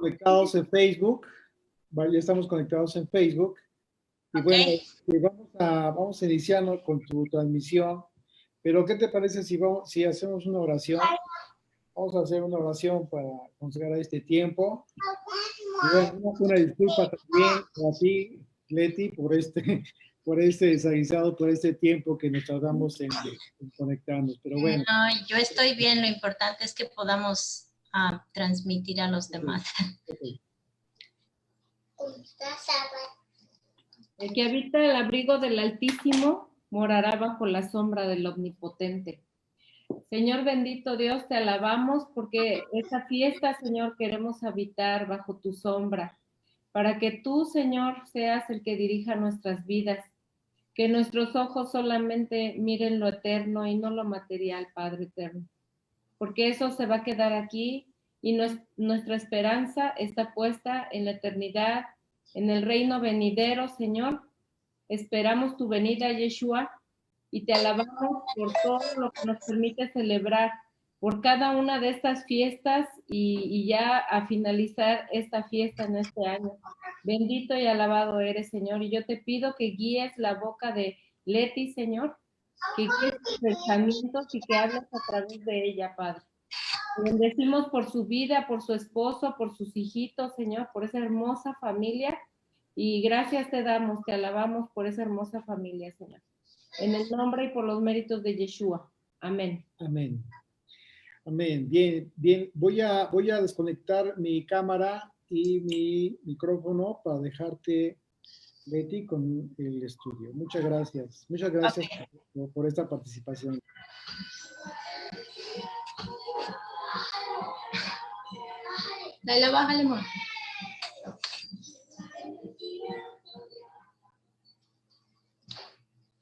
conectados en Facebook. Ya estamos conectados en Facebook. Y bueno, vamos a iniciar, ¿no?, con tu transmisión. Pero, ¿qué te parece si hacemos una oración? Vamos a hacer una oración para consagrar este tiempo. Y bueno, una disculpa también a ti, Leti, por este desaguisado, por este tiempo que nos tardamos en conectarnos. Pero bueno. No, yo estoy bien. Lo importante es que podamos transmitir a los demás. Okay. El que habita el abrigo del Altísimo morará bajo la sombra del Omnipotente. Señor bendito Dios, te alabamos porque esta fiesta, Señor, queremos habitar bajo tu sombra, para que tú, Señor, seas el que dirija nuestras vidas, que nuestros ojos solamente miren lo eterno y no lo material, Padre eterno, porque eso se va a quedar aquí y nuestra esperanza está puesta en la eternidad, en el reino venidero, Señor. Esperamos tu venida, Yeshua, y te alabamos por todo lo que nos permite celebrar, por cada una de estas fiestas y ya a finalizar esta fiesta en este año. Bendito y alabado eres, Señor, y yo te pido que guíes la boca de Leti, Señor, que guíes sus pensamientos y que hables a través de ella, Padre. Te bendecimos por su vida, por su esposo, por sus hijitos, Señor, por esa hermosa familia, y gracias te damos, te alabamos por esa hermosa familia, Señor. En el nombre y por los méritos de Yeshua. Amén. Amén. Amén. Bien, bien. Voy a desconectar mi cámara y mi micrófono para dejarte, Betty, con el estudio. Muchas gracias. Muchas gracias por esta participación. Dale, bájale, amor.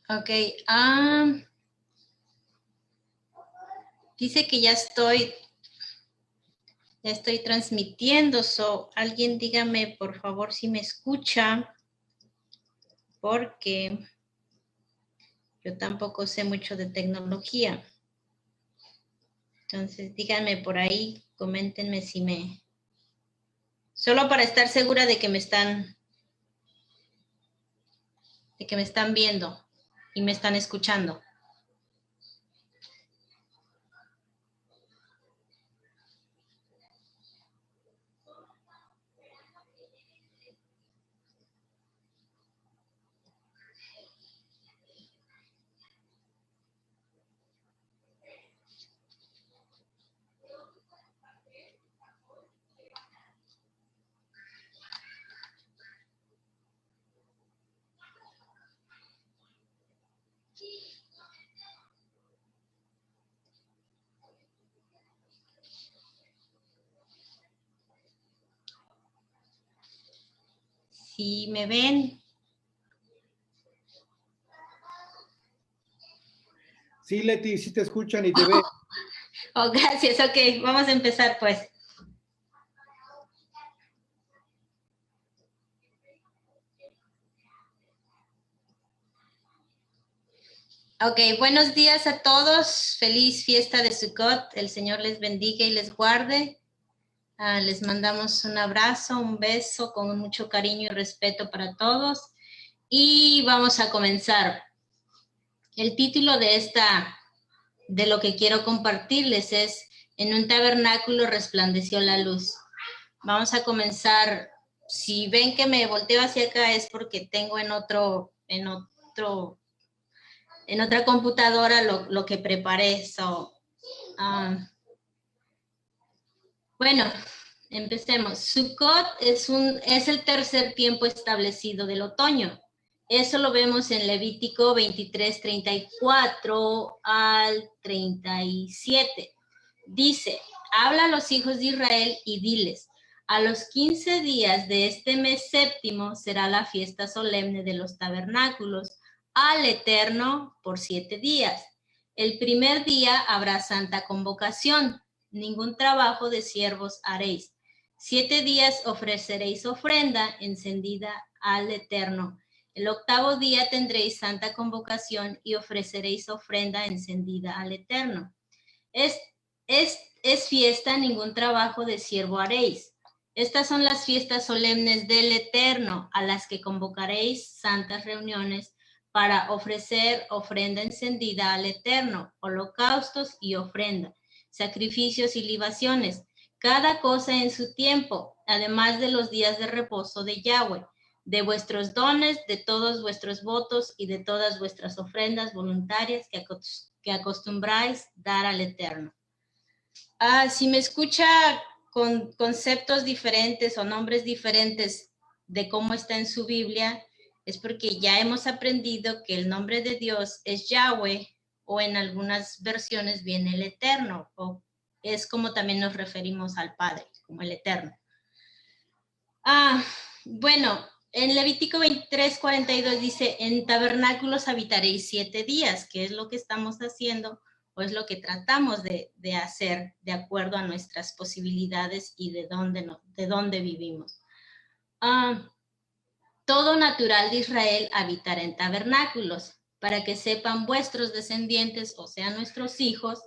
Ok. Dice que ya estoy transmitiendo. Alguien dígame, por favor, si me escucha, porque yo tampoco sé mucho de tecnología. Entonces, díganme por ahí, coméntenme si solo para estar segura de que me están viendo y me están escuchando. Si me ven. Sí, Leti, sí te escuchan y te ven. Oh, gracias. Ok, vamos a empezar, pues. Ok, buenos días a todos. Feliz fiesta de Sukkot. El Señor les bendiga y les guarde. Les mandamos un abrazo, un beso con mucho cariño y respeto para todos. Y vamos a comenzar. El título de lo que quiero compartirles es: En un tabernáculo resplandeció la luz. Vamos a comenzar. Si ven que me volteo hacia acá es porque tengo en otra computadora lo que preparé. Bueno, empecemos. Sukkot es el tercer tiempo establecido del otoño. Eso lo vemos en Levítico 23, 34 al 37. Dice: habla a los hijos de Israel y diles: a los 15 días de este mes séptimo será la fiesta solemne de los tabernáculos al Eterno por 7 días. El primer día habrá santa convocación. Ningún trabajo de siervos haréis. 7 días ofreceréis ofrenda encendida al Eterno. El octavo día tendréis santa convocación y ofreceréis ofrenda encendida al Eterno. Es fiesta, ningún trabajo de siervo haréis. Estas son las fiestas solemnes del Eterno, a las que convocaréis santas reuniones para ofrecer ofrenda encendida al Eterno, holocaustos y ofrenda, sacrificios y libaciones, cada cosa en su tiempo, además de los días de reposo de Yahweh, de vuestros dones, de todos vuestros votos y de todas vuestras ofrendas voluntarias que acostumbráis dar al Eterno. Si me escucha con conceptos diferentes o nombres diferentes de cómo está en su Biblia, es porque ya hemos aprendido que el nombre de Dios es Yahweh, o en algunas versiones viene el Eterno, o es como también nos referimos al Padre, como el Eterno. Bueno, en Levítico 23:42 dice, en tabernáculos habitaréis 7 días, que es lo que estamos haciendo, o es lo que tratamos de hacer de acuerdo a nuestras posibilidades y de dónde vivimos. Todo natural de Israel habitará en tabernáculos, para que sepan vuestros descendientes, o sea, nuestros hijos,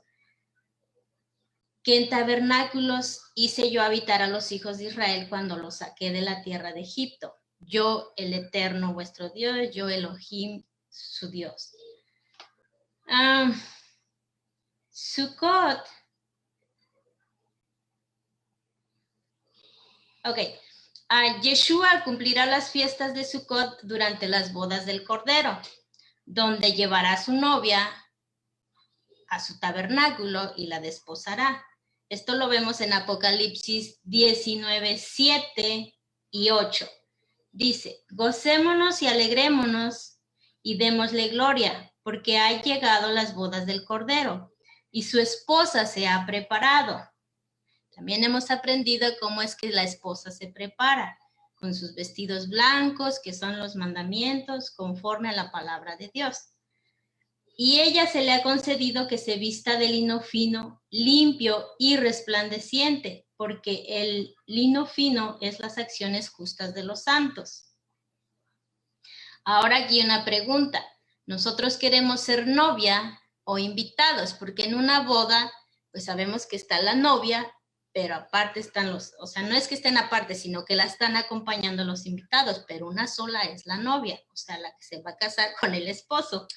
que en tabernáculos hice yo habitar a los hijos de Israel cuando los saqué de la tierra de Egipto. Yo, el Eterno, vuestro Dios, yo, Elohim, su Dios. Sukkot. Ok. Yeshua cumplirá las fiestas de Sukkot durante las bodas del Cordero, donde llevará a su novia a su tabernáculo y la desposará. Esto lo vemos en Apocalipsis 19, 7 y 8. Dice, gocémonos y alegrémonos y démosle gloria, porque han llegado las bodas del Cordero y su esposa se ha preparado. También hemos aprendido cómo es que la esposa se prepara, con sus vestidos blancos, que son los mandamientos, conforme a la palabra de Dios. Y ella se le ha concedido que se vista de lino fino, limpio y resplandeciente, porque el lino fino es las acciones justas de los santos. Ahora aquí una pregunta. Nosotros queremos ser novia o invitados, porque en una boda, pues sabemos que está la novia, pero aparte están o sea, no es que estén aparte, sino que la están acompañando los invitados, pero una sola es la novia, o sea, la que se va a casar con el esposo.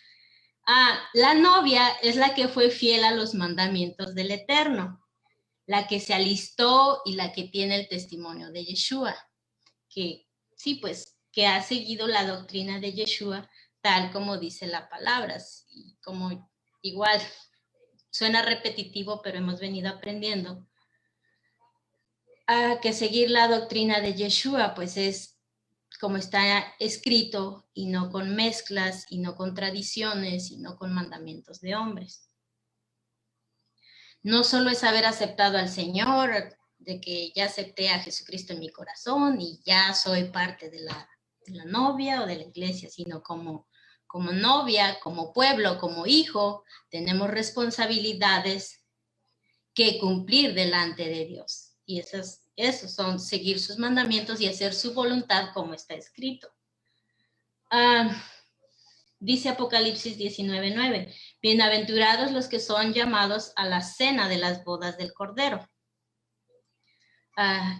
La novia es la que fue fiel a los mandamientos del Eterno, la que se alistó y la que tiene el testimonio de Yeshua, que sí, pues, que ha seguido la doctrina de Yeshua tal como dice la palabra, y como igual suena repetitivo, pero hemos venido aprendiendo que seguir la doctrina de Yeshua, pues es como está escrito, y no con mezclas, y no con tradiciones, y no con mandamientos de hombres. No solo es haber aceptado al Señor, de que ya acepté a Jesucristo en mi corazón y ya soy parte de la novia o de la iglesia, sino como novia, como pueblo, como hijo, tenemos responsabilidades que cumplir delante de Dios. Y esos son seguir sus mandamientos y hacer su voluntad como está escrito. Dice Apocalipsis 19:9, bienaventurados los que son llamados a la cena de las bodas del Cordero.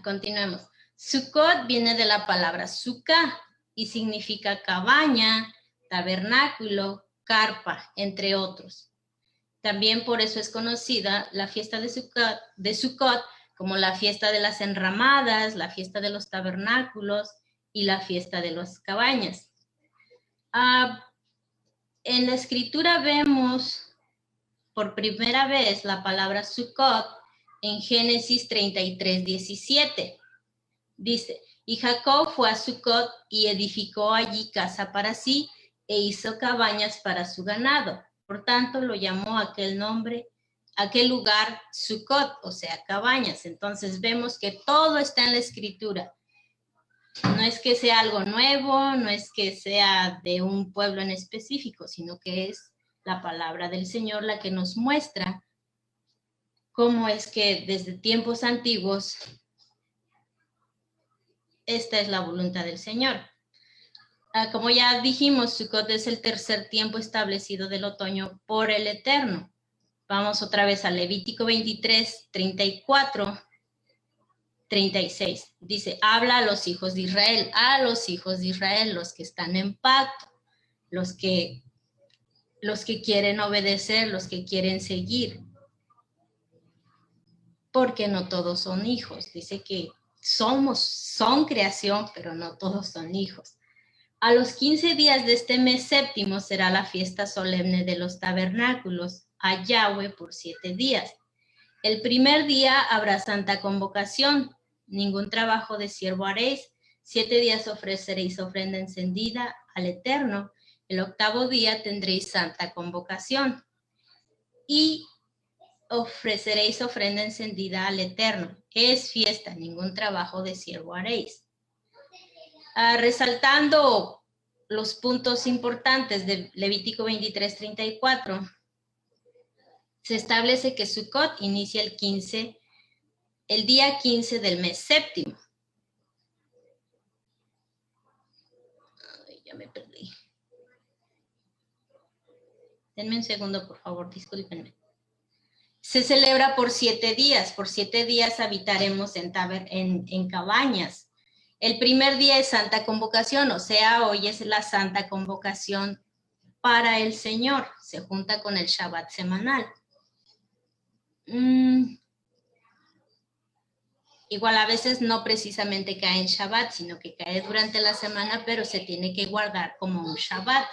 Continuemos. Sukkot viene de la palabra sukkah y significa cabaña, tabernáculo, carpa, entre otros. También por eso es conocida la fiesta de Sukkot como la fiesta de las enramadas, la fiesta de los tabernáculos y la fiesta de las cabañas. En la escritura vemos por primera vez la palabra Sukkot en Génesis 33:17. Dice, y Jacob fue a Sukkot y edificó allí casa para sí e hizo cabañas para su ganado. Por tanto, lo llamó aquel lugar Sukkot, o sea, cabañas. Entonces vemos que todo está en la escritura. No es que sea algo nuevo, no es que sea de un pueblo en específico, sino que es la palabra del Señor la que nos muestra cómo es que desde tiempos antiguos esta es la voluntad del Señor. Como ya dijimos, Sukkot es el tercer tiempo establecido del otoño por el Eterno. Vamos otra vez a Levítico 23:34. 36. Dice, habla a los hijos de Israel, los que están en pacto, los que quieren obedecer, los que quieren seguir. Porque no todos son hijos. Dice que son creación, pero no todos son hijos. A los 15 días de este mes séptimo será la fiesta solemne de los tabernáculos a Yahweh por 7 días. El primer día habrá santa convocación. Ningún trabajo de siervo haréis. 7 días ofreceréis ofrenda encendida al Eterno. El octavo día tendréis santa convocación. Y ofreceréis ofrenda encendida al Eterno. Es fiesta, ningún trabajo de siervo haréis. Resaltando los puntos importantes de Levítico 23:34, se establece que Sukkot inicia el día 15 del mes séptimo. Ay, ya me perdí. Denme un segundo, por favor, discúlpenme. Se celebra por 7 días. Por 7 días habitaremos en cabañas. El primer día es Santa Convocación, o sea, hoy es la Santa Convocación para el Señor. Se junta con el Shabbat semanal. Igual a veces no precisamente cae en Shabbat, sino que cae durante la semana, pero se tiene que guardar como un Shabbat.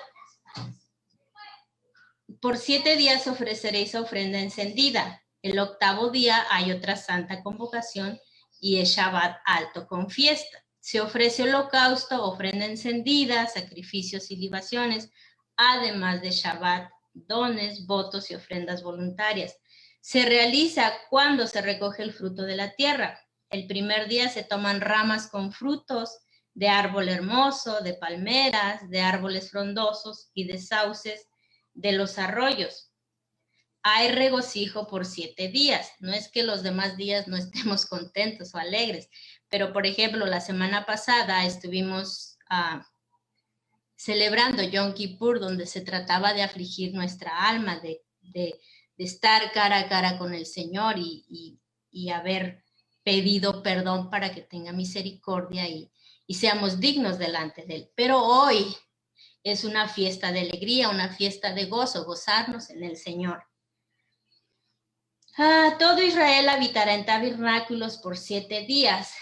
Por 7 días ofreceréis ofrenda encendida. El octavo día hay otra Santa Convocación y es Shabbat alto con fiesta. Se ofrece holocausto, ofrenda encendida, sacrificios y libaciones, además de Shabbat, dones, votos y ofrendas voluntarias. Se realiza cuando se recoge el fruto de la tierra. El primer día se toman ramas con frutos de árbol hermoso, de palmeras, de árboles frondosos y de sauces de los arroyos. Hay regocijo por 7 días. No es que los demás días no estemos contentos o alegres, pero por ejemplo, la semana pasada estuvimos celebrando Yom Kippur, donde se trataba de afligir nuestra alma, de estar cara a cara con el Señor y haber pedido perdón para que tenga misericordia y seamos dignos delante de Él. Pero hoy es una fiesta de alegría, una fiesta de gozo, gozarnos en el Señor. Todo Israel habitará en tabernáculos por 7 días,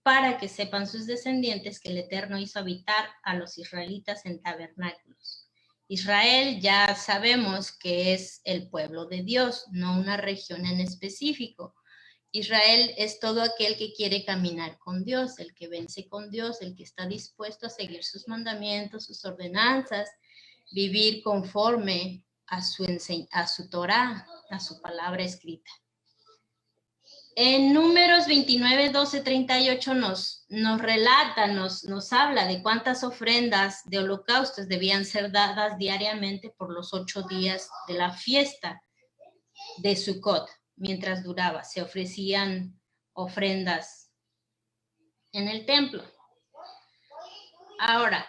para que sepan sus descendientes que el Eterno hizo habitar a los israelitas en tabernáculos. Israel ya sabemos que es el pueblo de Dios, no una región en específico. Israel es todo aquel que quiere caminar con Dios, el que vence con Dios, el que está dispuesto a seguir sus mandamientos, sus ordenanzas, vivir conforme a su Torah, a su palabra escrita. En Números 29, 12, 38 nos relata, nos habla de cuántas ofrendas de holocaustos debían ser dadas diariamente por los 8 días de la fiesta de Sukkot. Mientras duraba, se ofrecían ofrendas en el templo. Ahora,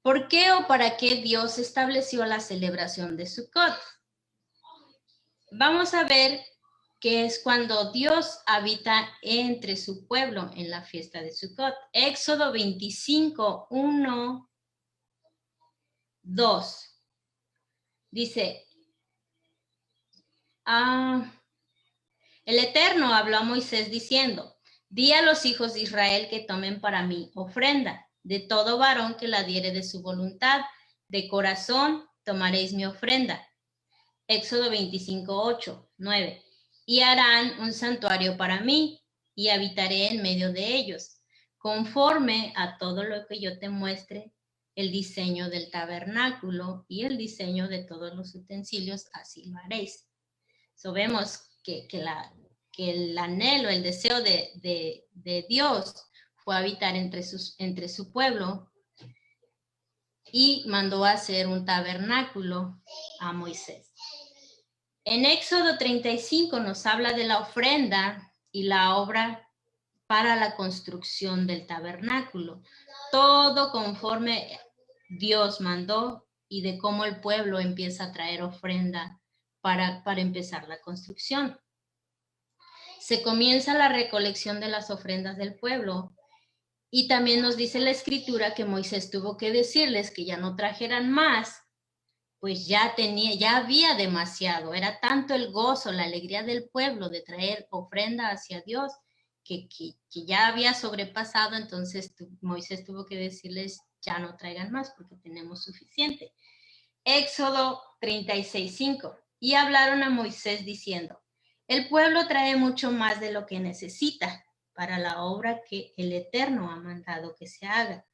¿por qué o para qué Dios estableció la celebración de Sukkot? Vamos a ver que es cuando Dios habita entre su pueblo en la fiesta de Sukkot. Éxodo 25, 1, 2. Dice, el Eterno habló a Moisés diciendo, di a los hijos de Israel que tomen para mí ofrenda, de todo varón que la diere de su voluntad, de corazón tomaréis mi ofrenda. Éxodo 25, 8, 9. Y harán un santuario para mí, y habitaré en medio de ellos, conforme a todo lo que yo te muestre, el diseño del tabernáculo y el diseño de todos los utensilios, así lo haréis. So vemos que el anhelo, el deseo de Dios fue habitar entre su pueblo y mandó a hacer un tabernáculo a Moisés. En Éxodo 35 nos habla de la ofrenda y la obra para la construcción del tabernáculo. Todo conforme Dios mandó y de cómo el pueblo empieza a traer ofrenda para empezar la construcción. se comienza la recolección de las ofrendas del pueblo. Y también nos dice la escritura que Moisés tuvo que decirles que ya no trajeran más, pues ya había demasiado. Era tanto el gozo, la alegría del pueblo de traer ofrenda hacia Dios, que ya había sobrepasado. Entonces Moisés tuvo que decirles, ya no traigan más porque tenemos suficiente. Éxodo 36:5. Y hablaron a Moisés diciendo, el pueblo trae mucho más de lo que necesita para la obra que el Eterno ha mandado que se haga.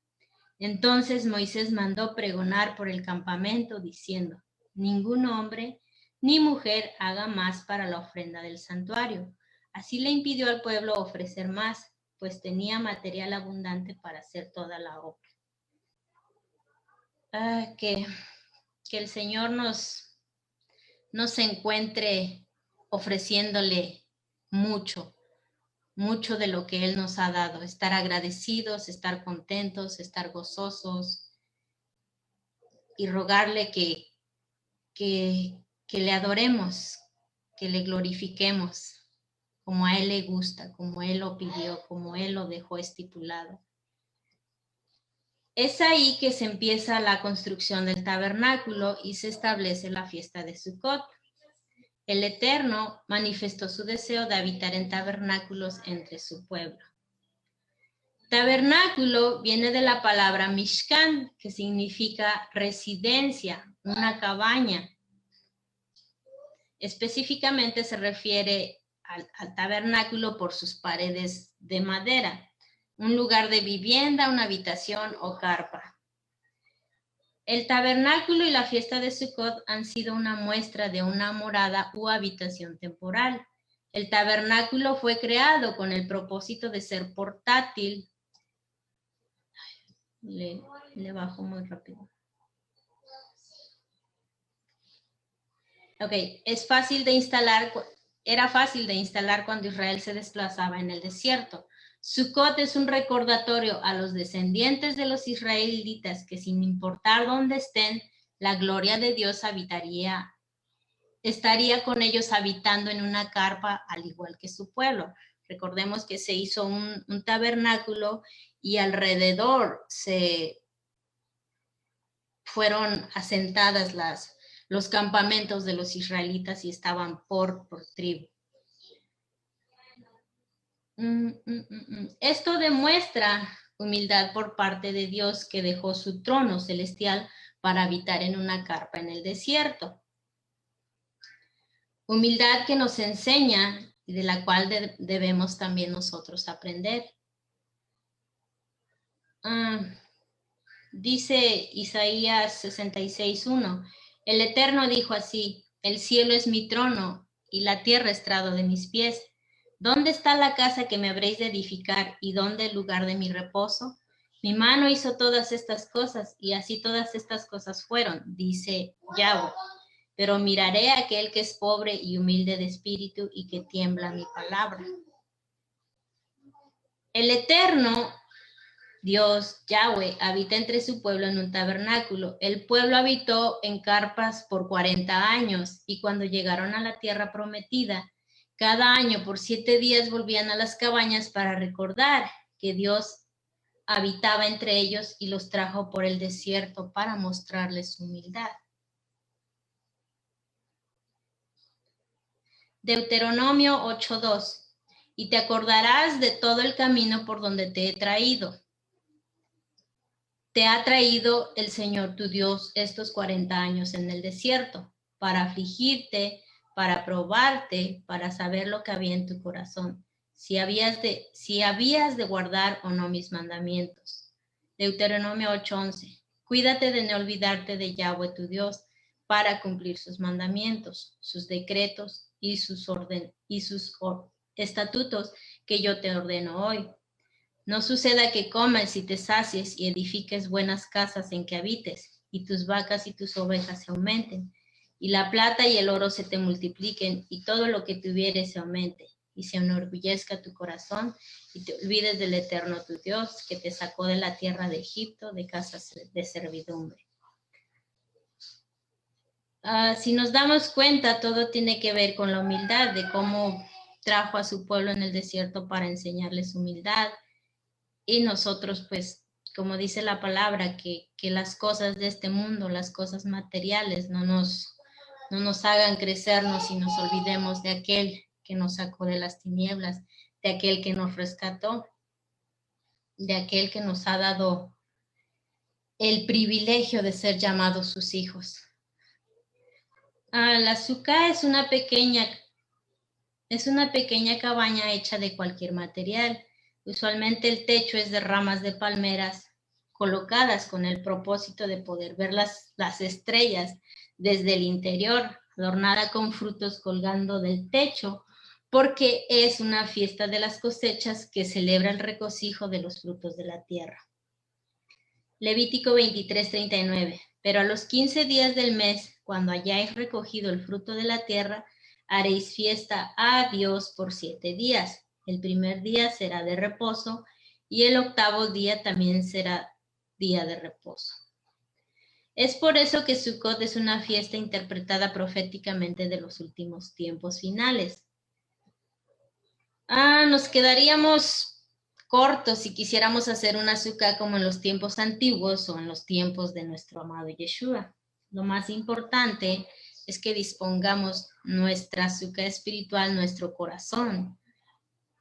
Entonces Moisés mandó pregonar por el campamento diciendo, ningún hombre ni mujer haga más para la ofrenda del santuario. Así le impidió al pueblo ofrecer más, pues tenía material abundante para hacer toda la obra. Que el Señor nos encuentre ofreciéndole mucho de lo que Él nos ha dado. Estar agradecidos, estar contentos, estar gozosos y rogarle que le adoremos, que le glorifiquemos como a Él le gusta, como Él lo pidió, como Él lo dejó estipulado. Es ahí que se empieza la construcción del tabernáculo y se establece la fiesta de Sucot. El Eterno manifestó su deseo de habitar en tabernáculos entre su pueblo. Tabernáculo viene de la palabra Mishkan, que significa residencia, una cabaña. Específicamente se refiere al tabernáculo por sus paredes de madera, un lugar de vivienda, una habitación o carpa. El tabernáculo y la fiesta de Sucot han sido una muestra de una morada u habitación temporal. El tabernáculo fue creado con el propósito de ser portátil. Le bajo muy rápido. Ok, era fácil de instalar cuando Israel se desplazaba en el desierto. Sucot es un recordatorio a los descendientes de los israelitas que sin importar dónde estén, la gloria de Dios estaría con ellos habitando en una carpa al igual que su pueblo. Recordemos que se hizo un tabernáculo y alrededor se fueron asentadas los campamentos de los israelitas y estaban por tribu. Esto demuestra humildad por parte de Dios, que dejó su trono celestial para habitar en una carpa en el desierto. Humildad que nos enseña y de la cual debemos también nosotros aprender. Dice Isaías 66:1, el Eterno dijo así, el cielo es mi trono y la tierra estrado de mis pies. ¿Dónde está la casa que me habréis de edificar y dónde el lugar de mi reposo? Mi mano hizo todas estas cosas y así todas estas cosas fueron, dice Yahweh. Pero miraré a aquel que es pobre y humilde de espíritu y que tiembla mi palabra. El Eterno Dios, Yahweh, habita entre su pueblo en un tabernáculo. El pueblo habitó en carpas por 40 años y cuando llegaron a la tierra prometida, cada año por 7 días volvían a las cabañas para recordar que Dios habitaba entre ellos y los trajo por el desierto para mostrarles su humildad. Deuteronomio 8:2. Y te acordarás de todo el camino por donde te he traído. Te ha traído el Señor tu Dios estos 40 años en el desierto, para afligirte, para probarte, para saber lo que había en tu corazón, si habías de guardar o no mis mandamientos. Deuteronomio 8:11. Cuídate de no olvidarte de Yahweh tu Dios para cumplir sus mandamientos, sus decretos y sus estatutos que yo te ordeno hoy. No suceda que comas y te sacies y edifiques buenas casas en que habites, y tus vacas y tus ovejas se aumenten, y la plata y el oro se te multipliquen, y todo lo que tuvieres se aumente, y se enorgullezca tu corazón, y te olvides del Eterno tu Dios, que te sacó de la tierra de Egipto, de casas de servidumbre. Si nos damos cuenta, todo tiene que ver con la humildad, de cómo trajo a su pueblo en el desierto para enseñarles humildad. Y nosotros, pues, como dice la palabra, que las cosas de este mundo, las cosas materiales, no nos hagan crecernos y nos olvidemos de aquel que nos sacó de las tinieblas, de aquel que nos rescató, de aquel que nos ha dado el privilegio de ser llamados sus hijos. La sukkah es una pequeña cabaña hecha de cualquier material. Usualmente el techo es de ramas de palmeras colocadas con el propósito de poder ver las estrellas desde el interior, adornada con frutos colgando del techo, porque es una fiesta de las cosechas que celebra el regocijo de los frutos de la tierra. Levítico 23:39. Pero a los 15 días del mes, cuando hayáis recogido el fruto de la tierra, haréis fiesta a Dios por 7 días. El primer día será de reposo y el octavo día también será día de reposo. Es por eso que Sukkot es una fiesta interpretada proféticamente de los últimos tiempos finales. Nos quedaríamos cortos si quisiéramos hacer una sukkah como en los tiempos antiguos o en los tiempos de nuestro amado Yeshua. Lo más importante es que dispongamos nuestra sukkah espiritual, nuestro corazón,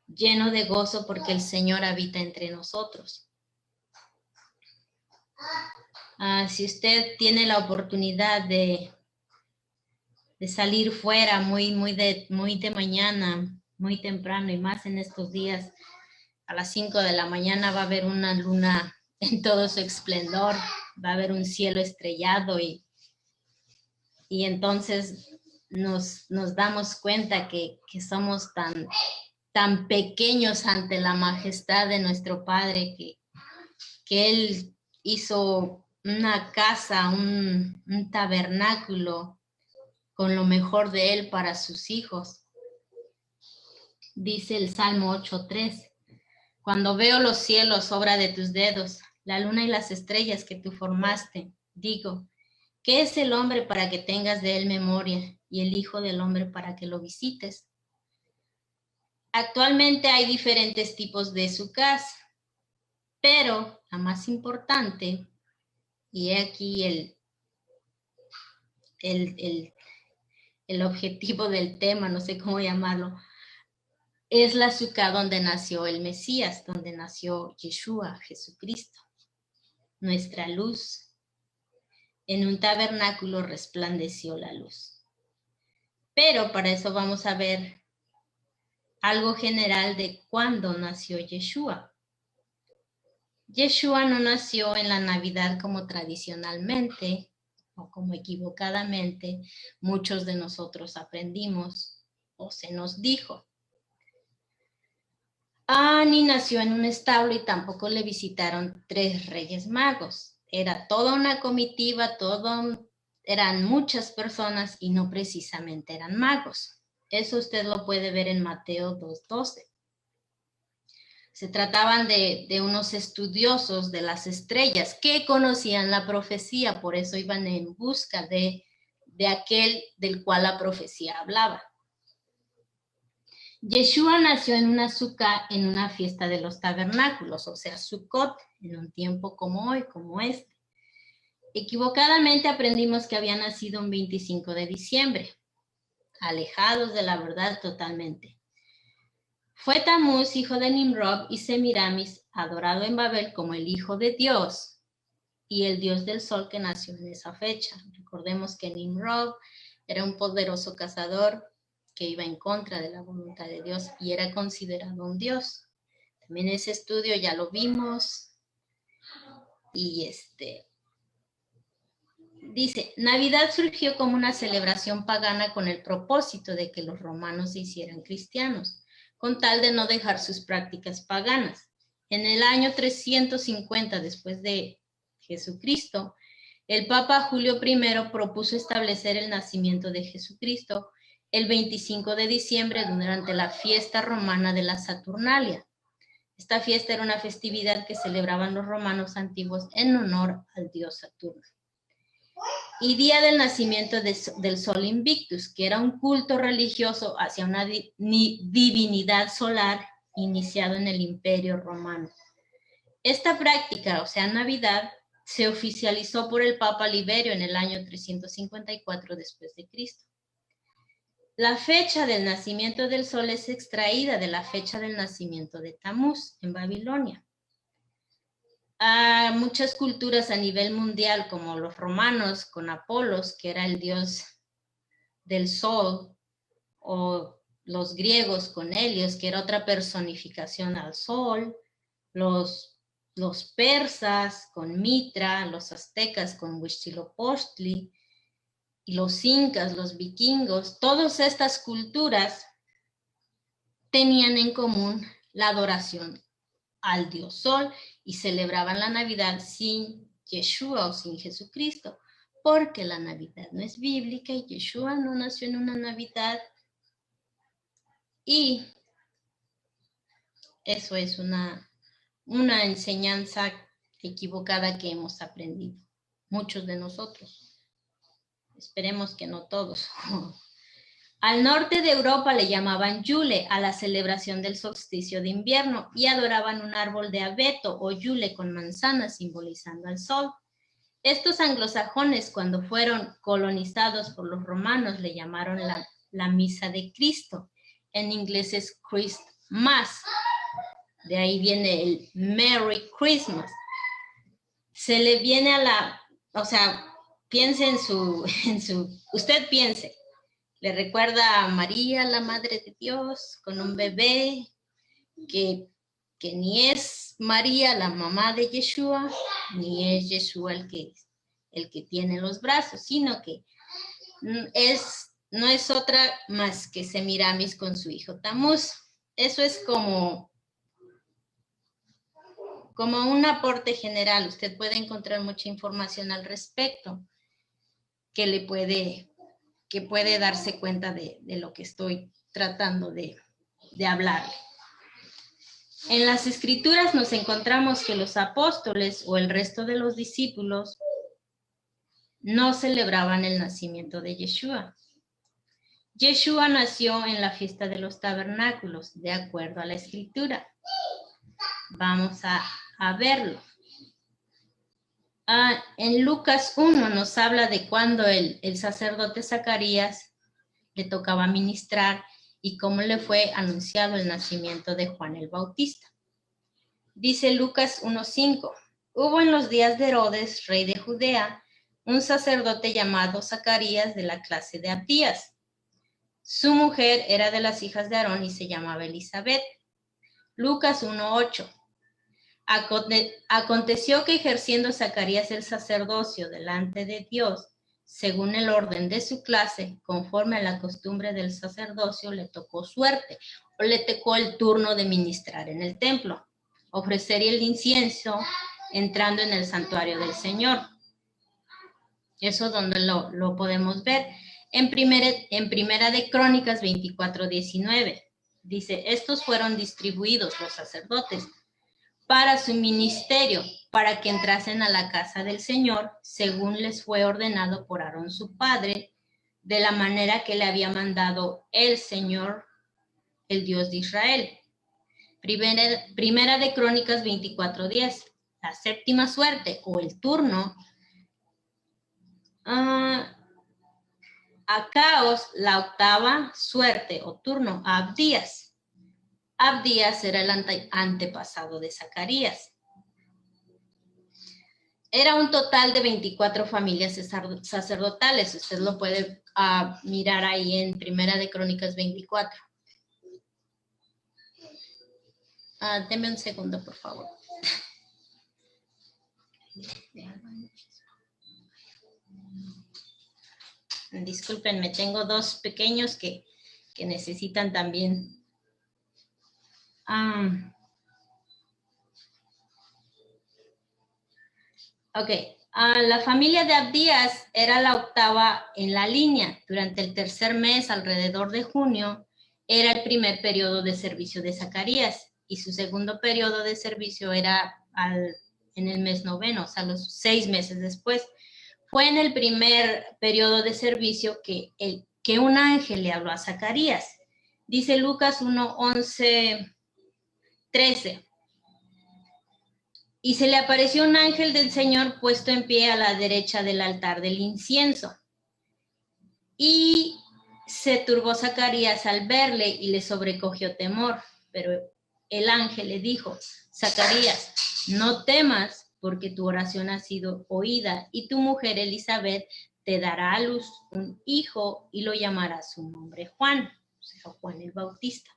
lleno de gozo porque el Señor habita entre nosotros. Si usted tiene la oportunidad de salir fuera muy de mañana, muy temprano y más en estos días, a las 5 de la mañana va a haber una luna en todo su esplendor, va a haber un cielo estrellado y entonces nos damos cuenta que somos tan pequeños ante la majestad de nuestro Padre que Él hizo una casa, un tabernáculo con lo mejor de Él para sus hijos. Dice el Salmo 8:3. Cuando veo los cielos, obra de tus dedos, la luna y las estrellas que tú formaste, digo, ¿qué es el hombre para que tengas de él memoria y el hijo del hombre para que lo visites? Actualmente hay diferentes tipos de sukkahs, pero la más importante, y he aquí el objetivo del tema, no sé cómo llamarlo, es la sukkah donde nació el Mesías, donde nació Yeshua, Jesucristo, nuestra luz. En un tabernáculo resplandeció la luz. Pero para eso vamos a ver algo general de cuándo nació Yeshua. Yeshua no nació en la Navidad como tradicionalmente o como equivocadamente muchos de nosotros aprendimos o se nos dijo. Ni nació en un establo y tampoco le visitaron 3 reyes magos. Era toda una comitiva, eran muchas personas y no precisamente eran magos. Eso usted lo puede ver en Mateo 2:12. Se trataban de unos estudiosos de las estrellas que conocían la profecía, por eso iban en busca de aquel del cual la profecía hablaba. Yeshua nació en una sukkah en una fiesta de los tabernáculos, o sea, Sukkot, en un tiempo como hoy, como este. Equivocadamente aprendimos que había nacido un 25 de diciembre, alejados de la verdad totalmente. Fue Tamuz, hijo de Nimrod, y Semiramis, adorado en Babel como el hijo de Dios y el dios del sol que nació en esa fecha. Recordemos que Nimrod era un poderoso cazador que iba en contra de la voluntad de Dios y era considerado un dios. También ese estudio ya lo vimos. Y dice, Navidad surgió como una celebración pagana con el propósito de que los romanos se hicieran cristianos, con tal de no dejar sus prácticas paganas. En el año 350 después de Jesucristo, el Papa Julio I propuso establecer el nacimiento de Jesucristo el 25 de diciembre durante la fiesta romana de la Saturnalia. Esta fiesta era una festividad que celebraban los romanos antiguos en honor al dios Saturno. y día del nacimiento del Sol Invictus, que era un culto religioso hacia una divinidad solar iniciado en el Imperio Romano. Esta práctica, o sea, Navidad, se oficializó por el Papa Liberio en el año 354 después de Cristo. La fecha del nacimiento del Sol es extraída de la fecha del nacimiento de Tamuz en Babilonia. A muchas culturas a nivel mundial, como los romanos con Apolos, que era el dios del sol, o los griegos con Helios, que era otra personificación al sol, los persas con Mitra, los aztecas con Huitzilopochtli, y los incas, los vikingos, todas estas culturas tenían en común la adoración al dios sol y celebraban la Navidad sin Yeshua o sin Jesucristo, porque la Navidad no es bíblica y Yeshua no nació en una Navidad, y eso es una enseñanza equivocada que hemos aprendido, muchos de nosotros. Esperemos que no todos. Al norte de Europa le llamaban Yule a la celebración del solsticio de invierno y adoraban un árbol de abeto o Yule con manzanas simbolizando al sol. Estos anglosajones, cuando fueron colonizados por los romanos, le llamaron la misa de Cristo. En inglés es Christmas. De ahí viene el Merry Christmas. Se le viene piense usted piense, le recuerda a María, la Madre de Dios, con un bebé que ni es María, la mamá de Yeshua, ni es Yeshua el que tiene los brazos, sino que no es otra más que Semiramis con su hijo Tamuz. Eso es como un aporte general. Usted puede encontrar mucha información al respecto que puede darse cuenta de lo que estoy tratando de hablarle. En las escrituras nos encontramos que los apóstoles o el resto de los discípulos no celebraban el nacimiento de Yeshua. Yeshua nació en la fiesta de los tabernáculos, de acuerdo a la escritura. Vamos a verlo. En Lucas 1 nos habla de cuando el sacerdote Zacarías le tocaba ministrar y cómo le fue anunciado el nacimiento de Juan el Bautista. Dice Lucas 1:5, hubo en los días de Herodes, rey de Judea, un sacerdote llamado Zacarías de la clase de Abdías. Su mujer era de las hijas de Aarón y se llamaba Elizabeth. Lucas 1:8. Aconteció que ejerciendo Zacarías el sacerdocio delante de Dios, según el orden de su clase, conforme a la costumbre del sacerdocio, le tocó suerte, o le tocó el turno de ministrar en el templo, ofrecer el incienso entrando en el santuario del Señor. Eso donde lo podemos ver. En primera de Crónicas 24:19, dice, estos fueron distribuidos los sacerdotes para su ministerio, para que entrasen a la casa del Señor, según les fue ordenado por Aarón su padre, de la manera que le había mandado el Señor, el Dios de Israel. Primera de Crónicas 24:10, la séptima suerte o el turno, a Caos, la octava suerte o turno, a Abdías. Abdías era el antepasado de Zacarías. Era un total de 24 familias sacerdotales. Usted lo puede mirar ahí en Primera de Crónicas 24. Deme un segundo, por favor. Discúlpenme, tengo dos pequeños que necesitan también. La familia de Abdías era la octava en la línea. Durante el tercer mes, alrededor de junio, era el primer periodo de servicio de Zacarías y su segundo periodo de servicio era en el mes noveno, o sea, los 6 meses después. fue en el primer periodo de servicio que un ángel le habló a Zacarías. Dice Lucas 1:11-13. Y se le apareció un ángel del Señor puesto en pie a la derecha del altar del incienso. Y se turbó Zacarías al verle y le sobrecogió temor. Pero el ángel le dijo: Zacarías, no temas, porque tu oración ha sido oída, y tu mujer Elizabeth te dará a luz un hijo y lo llamará su nombre Juan, o sea, Juan el Bautista.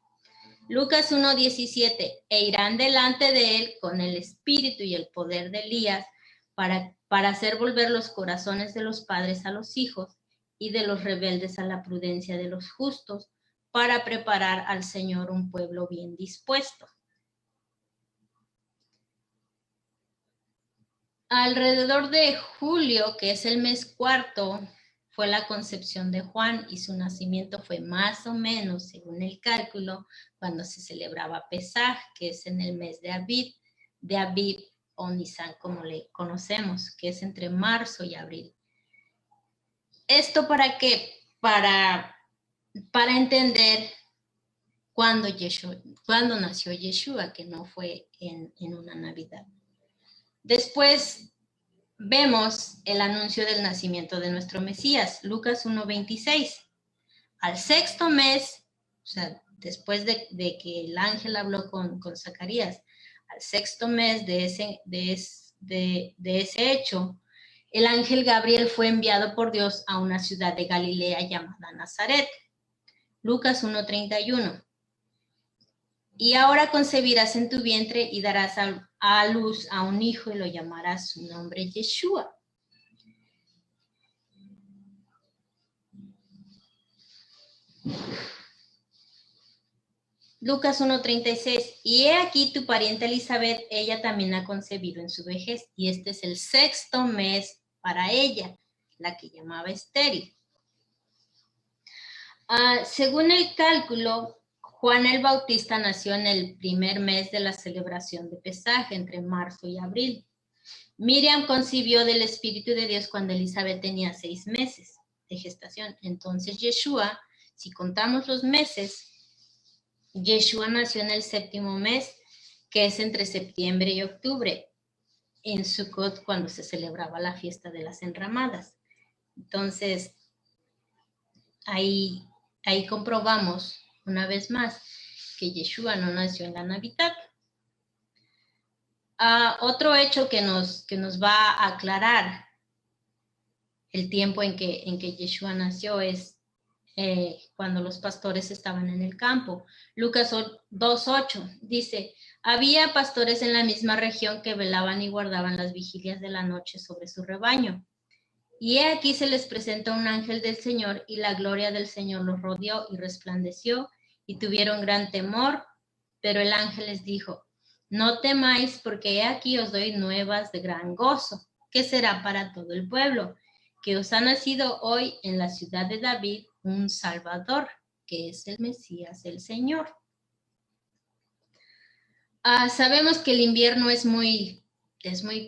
Lucas 1:17, e irán delante de él con el espíritu y el poder de Elías para hacer volver los corazones de los padres a los hijos y de los rebeldes a la prudencia de los justos, para preparar al Señor un pueblo bien dispuesto. Alrededor de julio, que es el mes cuarto, fue la concepción de Juan, y su nacimiento fue más o menos, según el cálculo, cuando se celebraba Pesaj, que es en el mes de Aviv o Nisan, como le conocemos, que es entre marzo y abril. ¿Esto para qué? Para entender cuándo nació Yeshua, que no fue en una Navidad. Después vemos el anuncio del nacimiento de nuestro Mesías, Lucas 1:26. Al sexto mes, o sea, después de que el ángel habló con Zacarías, al sexto mes de ese hecho, el ángel Gabriel fue enviado por Dios a una ciudad de Galilea llamada Nazaret. Lucas 1:31. Y ahora concebirás en tu vientre y darás a luz a un hijo y lo llamarás su nombre Yeshua. Lucas 1:36. Y he aquí tu pariente Elizabeth, ella también ha concebido en su vejez, y este es el sexto mes para ella, la que llamaba estéril. Según el cálculo, Juan el Bautista nació en el primer mes de la celebración de Pesaj, entre marzo y abril. Miriam concibió del Espíritu de Dios cuando Elizabeth tenía 6 meses de gestación. Entonces Yeshua, si contamos los meses, Yeshua nació en el séptimo mes, que es entre septiembre y octubre, en Sukkot, cuando se celebraba la fiesta de las enramadas. Entonces, ahí comprobamos una vez más que Yeshua no nació en la Navidad. Otro hecho que nos va a aclarar el tiempo en que Yeshua nació es cuando los pastores estaban en el campo. Lucas 2:8 dice: había pastores en la misma región que velaban y guardaban las vigilias de la noche sobre su rebaño. Y he aquí se les presentó un ángel del Señor, y la gloria del Señor los rodeó y resplandeció, y tuvieron gran temor. Pero el ángel les dijo: no temáis, porque he aquí os doy nuevas de gran gozo, que será para todo el pueblo, que os ha nacido hoy en la ciudad de David un Salvador, que es el Mesías, el Señor. Sabemos que el invierno es muy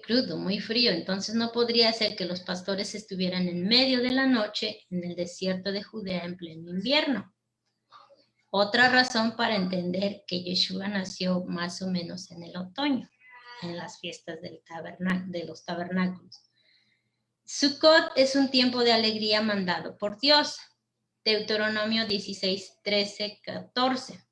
crudo, muy frío, entonces no podría ser que los pastores estuvieran en medio de la noche en el desierto de Judea en pleno invierno. Otra razón para entender que Yeshua nació más o menos en el otoño, en las fiestas de los tabernáculos. Sukkot es un tiempo de alegría mandado por Dios. Deuteronomio 16:13-14.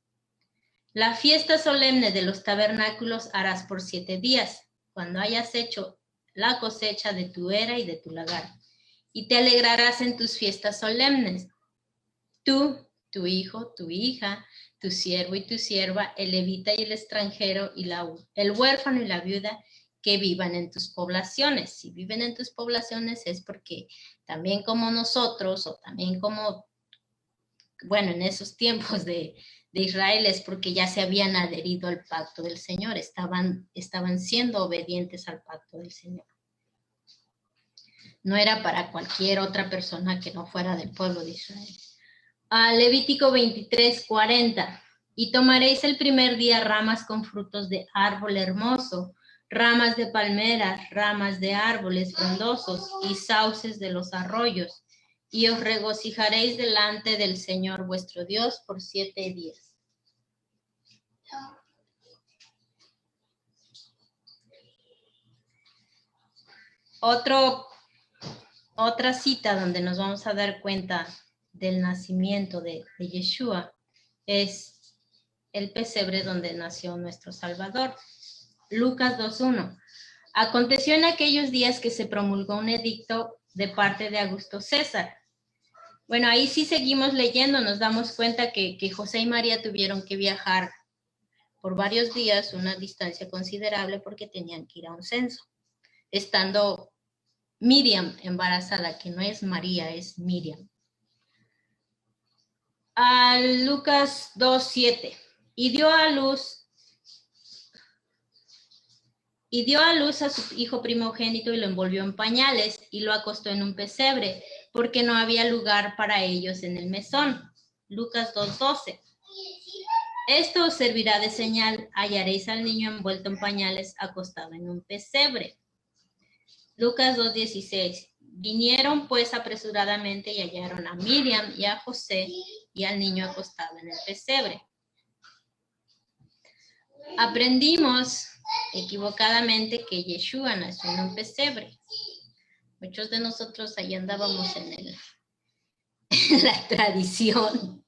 La fiesta solemne de los tabernáculos harás por 7 días, cuando hayas hecho la cosecha de tu era y de tu lagar, y te alegrarás en tus fiestas solemnes. Tú, tu hijo, tu hija, tu siervo y tu sierva, el levita y el extranjero, y el huérfano y la viuda que vivan en tus poblaciones. Si viven en tus poblaciones es porque también como nosotros, o también como, bueno, en esos tiempos de Israel, es porque ya se habían adherido al pacto del Señor, estaban siendo obedientes al pacto del Señor. No era para cualquier otra persona que no fuera del pueblo de Israel. Levítico 23:40. Y tomaréis el primer día ramas con frutos de árbol hermoso, ramas de palmeras, ramas de árboles frondosos y sauces de los arroyos, y os regocijaréis delante del Señor vuestro Dios por 7 días. Otra cita donde nos vamos a dar cuenta del nacimiento de Yeshua es el pesebre donde nació nuestro Salvador. Lucas 2:1. Aconteció en aquellos días que se promulgó un edicto de parte de Augusto César. Bueno, ahí sí seguimos leyendo, nos damos cuenta que José y María tuvieron que viajar por varios días, una distancia considerable, porque tenían que ir a un censo. Estando Miriam embarazada, que no es María, es Miriam. A Lucas 2:7. Y dio a luz a su hijo primogénito y lo envolvió en pañales y lo acostó en un pesebre, porque no había lugar para ellos en el mesón. Lucas 2:12. Esto os servirá de señal, hallaréis al niño envuelto en pañales, acostado en un pesebre. Lucas 2:16. Vinieron pues apresuradamente y hallaron a Miriam y a José y al niño acostado en el pesebre. Aprendimos equivocadamente que Yeshua nació en un pesebre. Muchos de nosotros ahí andábamos en la tradición,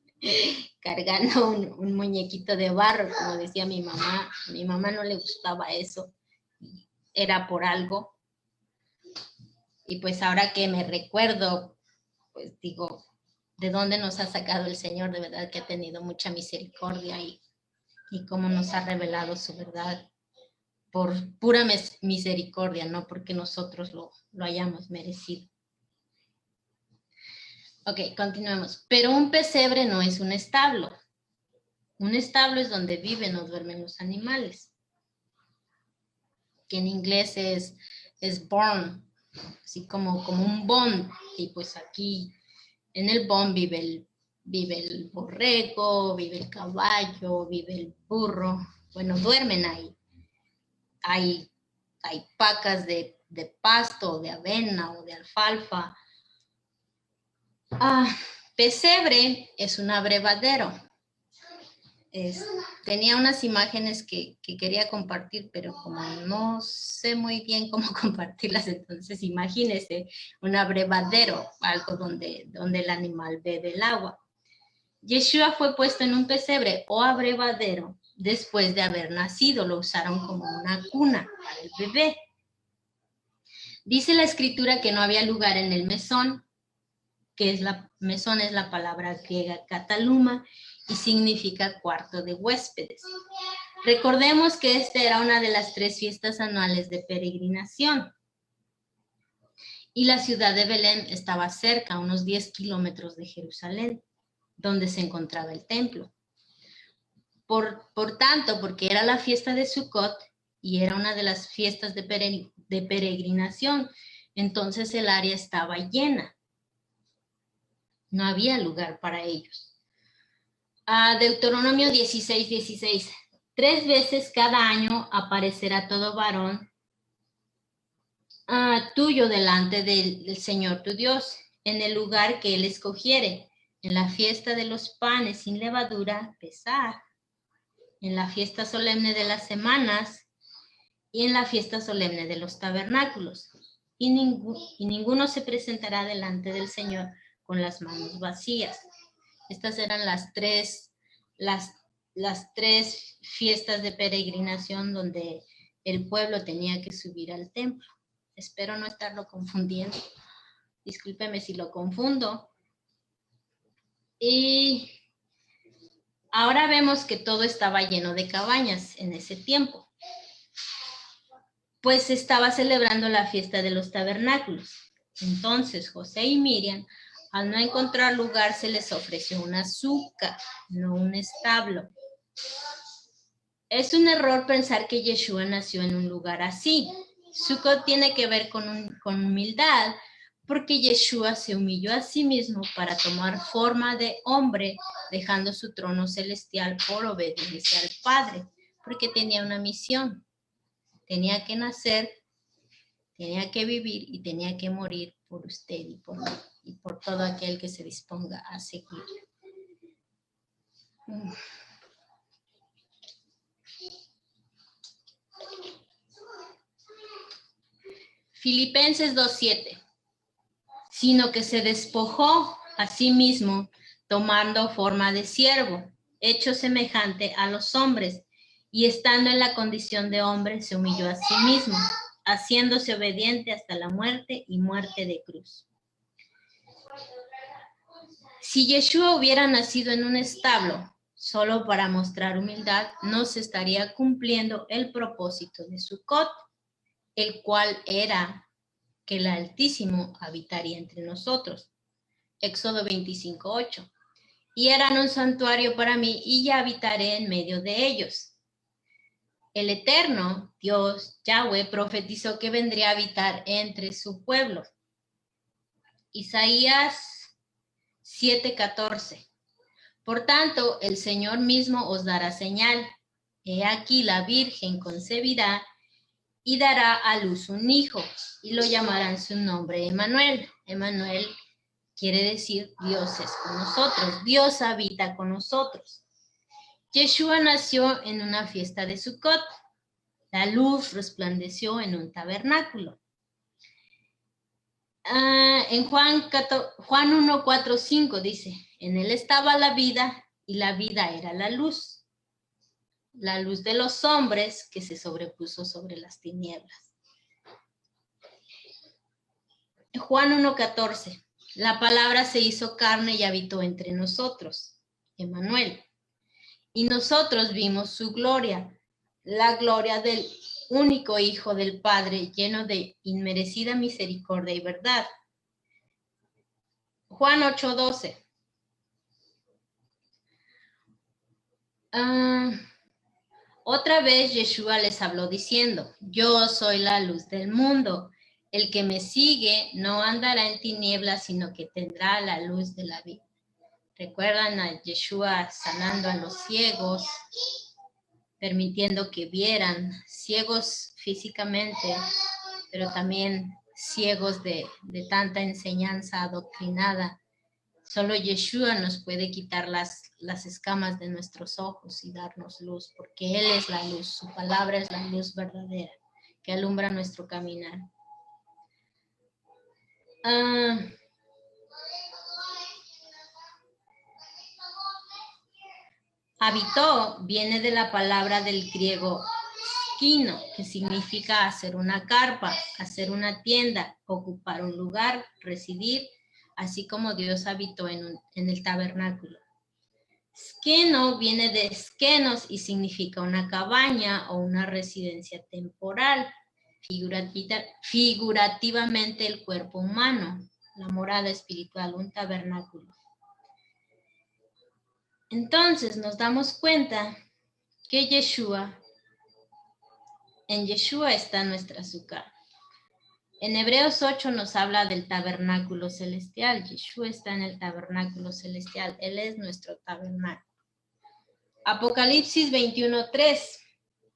cargando un muñequito de barro, como decía mi mamá. A mi mamá no le gustaba eso, era por algo. Y pues ahora que me recuerdo, pues digo, ¿de dónde nos ha sacado el Señor? De verdad que ha tenido mucha misericordia y cómo nos ha revelado su verdad por pura misericordia, no porque nosotros lo hayamos merecido. Ok, continuemos. Pero un pesebre no es un establo. Un establo es donde viven o duermen los animales, que en inglés es barn, así como un bond. Y pues aquí en el bond vive el borrego, vive el caballo, vive el burro. Bueno, duermen ahí. Hay pacas de pasto, de avena o de alfalfa. Pesebre es un abrevadero. Tenía unas imágenes que quería compartir, pero como no sé muy bien cómo compartirlas, entonces imagínese un abrevadero, algo donde el animal bebe el agua. Yeshua fue puesto en un pesebre o abrevadero después de haber nacido. Lo usaron como una cuna para el bebé. Dice la escritura que no había lugar en el mesón, mesón es la palabra griega kataluma y significa cuarto de huéspedes. Recordemos que esta era una de las 3 fiestas anuales de peregrinación. Y la ciudad de Belén estaba cerca, a unos 10 kilómetros de Jerusalén, donde se encontraba el templo. Por tanto, porque era la fiesta de Sukkot y era una de las fiestas de peregrinación, entonces el área estaba llena. No había lugar para ellos. Deuteronomio 16:16. 3 veces cada año aparecerá todo varón tuyo delante del Señor tu Dios, en el lugar que Él escogiere, en la fiesta de los panes sin levadura, Pesaj, en la fiesta solemne de las semanas y en la fiesta solemne de los tabernáculos. Y ninguno se presentará delante del Señor con las manos vacías. Estas eran las tres fiestas de peregrinación donde el pueblo tenía que subir al templo. Espero no estarlo confundiendo. Discúlpeme si lo confundo. Y ahora vemos que todo estaba lleno de cabañas en ese tiempo, pues se estaba celebrando la fiesta de los tabernáculos. Entonces José y Miriam, al no encontrar lugar, se les ofreció una suca, no un establo. Es un error pensar que Yeshua nació en un lugar así. Sukkot tiene que ver con humildad, porque Yeshua se humilló a sí mismo para tomar forma de hombre, dejando su trono celestial por obediencia al Padre, porque tenía una misión. tenía que nacer, tenía que vivir y tenía que morir por usted y por todo aquel que se disponga a seguir. Filipenses 2:7. Sino que se despojó a sí mismo, tomando forma de siervo, hecho semejante a los hombres, y estando en la condición de hombre, se humilló a sí mismo, haciéndose obediente hasta la muerte y muerte de cruz. Si Yeshua hubiera nacido en un establo, solo para mostrar humildad, no se estaría cumpliendo el propósito de Sucot, el cual era que el Altísimo habitaría entre nosotros. Éxodo 25:8. Y eran un santuario para mí, y ya habitaré en medio de ellos. El Eterno, Dios, Yahweh, profetizó que vendría a habitar entre su pueblo. Isaías 7:14. Por tanto, el Señor mismo os dará señal. He aquí la Virgen concebirá y dará a luz un hijo, y lo llamarán su nombre Emmanuel. Emmanuel quiere decir Dios es con nosotros, Dios habita con nosotros. Yeshua nació en una fiesta de Sucot. La luz resplandeció en un tabernáculo. En Juan 1:4-5 dice, en él estaba la vida y la vida era la luz de los hombres que se sobrepuso sobre las tinieblas. Juan 1:14, la palabra se hizo carne y habitó entre nosotros, Emmanuel, y nosotros vimos su gloria, la gloria del único Hijo del Padre, lleno de inmerecida misericordia y verdad. Juan 8:12. Otra vez Yeshua les habló diciendo, yo soy la luz del mundo. El que me sigue no andará en tinieblas, sino que tendrá la luz de la vida. ¿Recuerdan a Yeshua sanando a los ciegos, permitiendo que vieran, ciegos físicamente, pero también ciegos de tanta enseñanza adoctrinada? Solo Yeshua nos puede quitar las escamas de nuestros ojos y darnos luz, porque Él es la luz, su palabra es la luz verdadera que alumbra nuestro caminar. Habitó viene de la palabra del griego skino, que significa hacer una carpa, hacer una tienda, ocupar un lugar, residir, así como Dios habitó en el tabernáculo. Skeno viene de skenos y significa una cabaña o una residencia temporal, figurativamente el cuerpo humano, la morada espiritual, un tabernáculo. Entonces nos damos cuenta que en Yeshua está nuestra azúcar. En Hebreos 8 nos habla del tabernáculo celestial. Yeshua está en el tabernáculo celestial. Él es nuestro tabernáculo. Apocalipsis 21:3.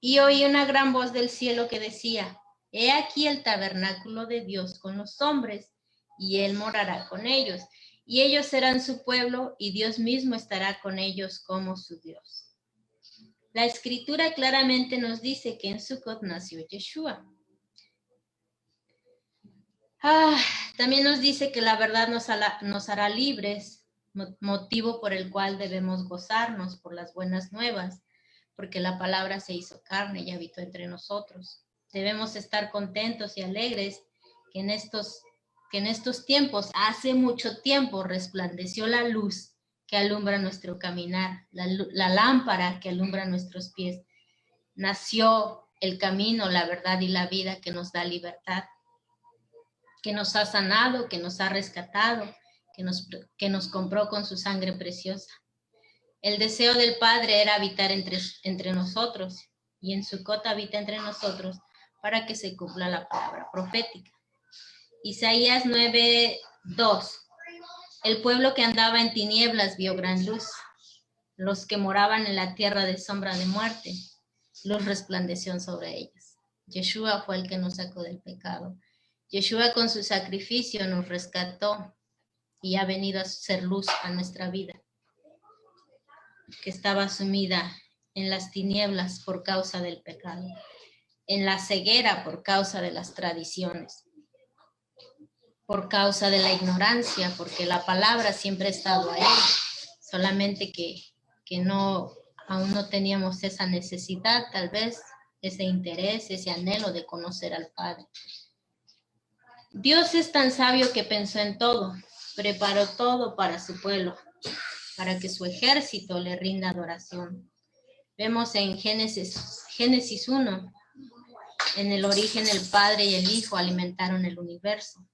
Y oí una gran voz del cielo que decía, he aquí el tabernáculo de Dios con los hombres, y Él morará con ellos. Y ellos serán su pueblo, y Dios mismo estará con ellos como su Dios. La Escritura claramente nos dice que en Sucot nació Yeshua. También nos dice que la verdad nos hará libres, motivo por el cual debemos gozarnos por las buenas nuevas, porque la palabra se hizo carne y habitó entre nosotros. Debemos estar contentos y alegres que en estos tiempos, hace mucho tiempo, resplandeció la luz que alumbra nuestro caminar, la lámpara que alumbra nuestros pies. Nació el camino, la verdad y la vida que nos da libertad, que nos ha sanado, que nos ha rescatado, que nos compró con su sangre preciosa. El deseo del Padre era habitar entre nosotros, y en Sucot habita entre nosotros para que se cumpla la palabra profética. Isaías 9:2. El pueblo que andaba en tinieblas vio gran luz. Los que moraban en la tierra de sombra de muerte, luz resplandeció sobre ellos. Yeshua fue el que nos sacó del pecado. Yeshua con su sacrificio nos rescató y ha venido a ser luz a nuestra vida, que estaba sumida en las tinieblas por causa del pecado, en la ceguera por causa de las tradiciones, por causa de la ignorancia, porque la palabra siempre ha estado ahí, solamente que aún no teníamos esa necesidad, tal vez, ese interés, ese anhelo de conocer al Padre. Dios es tan sabio que pensó en todo, preparó todo para su pueblo, para que su ejército le rinda adoración. Vemos en Génesis 1, en el origen el Padre y el Hijo alimentaron el universo.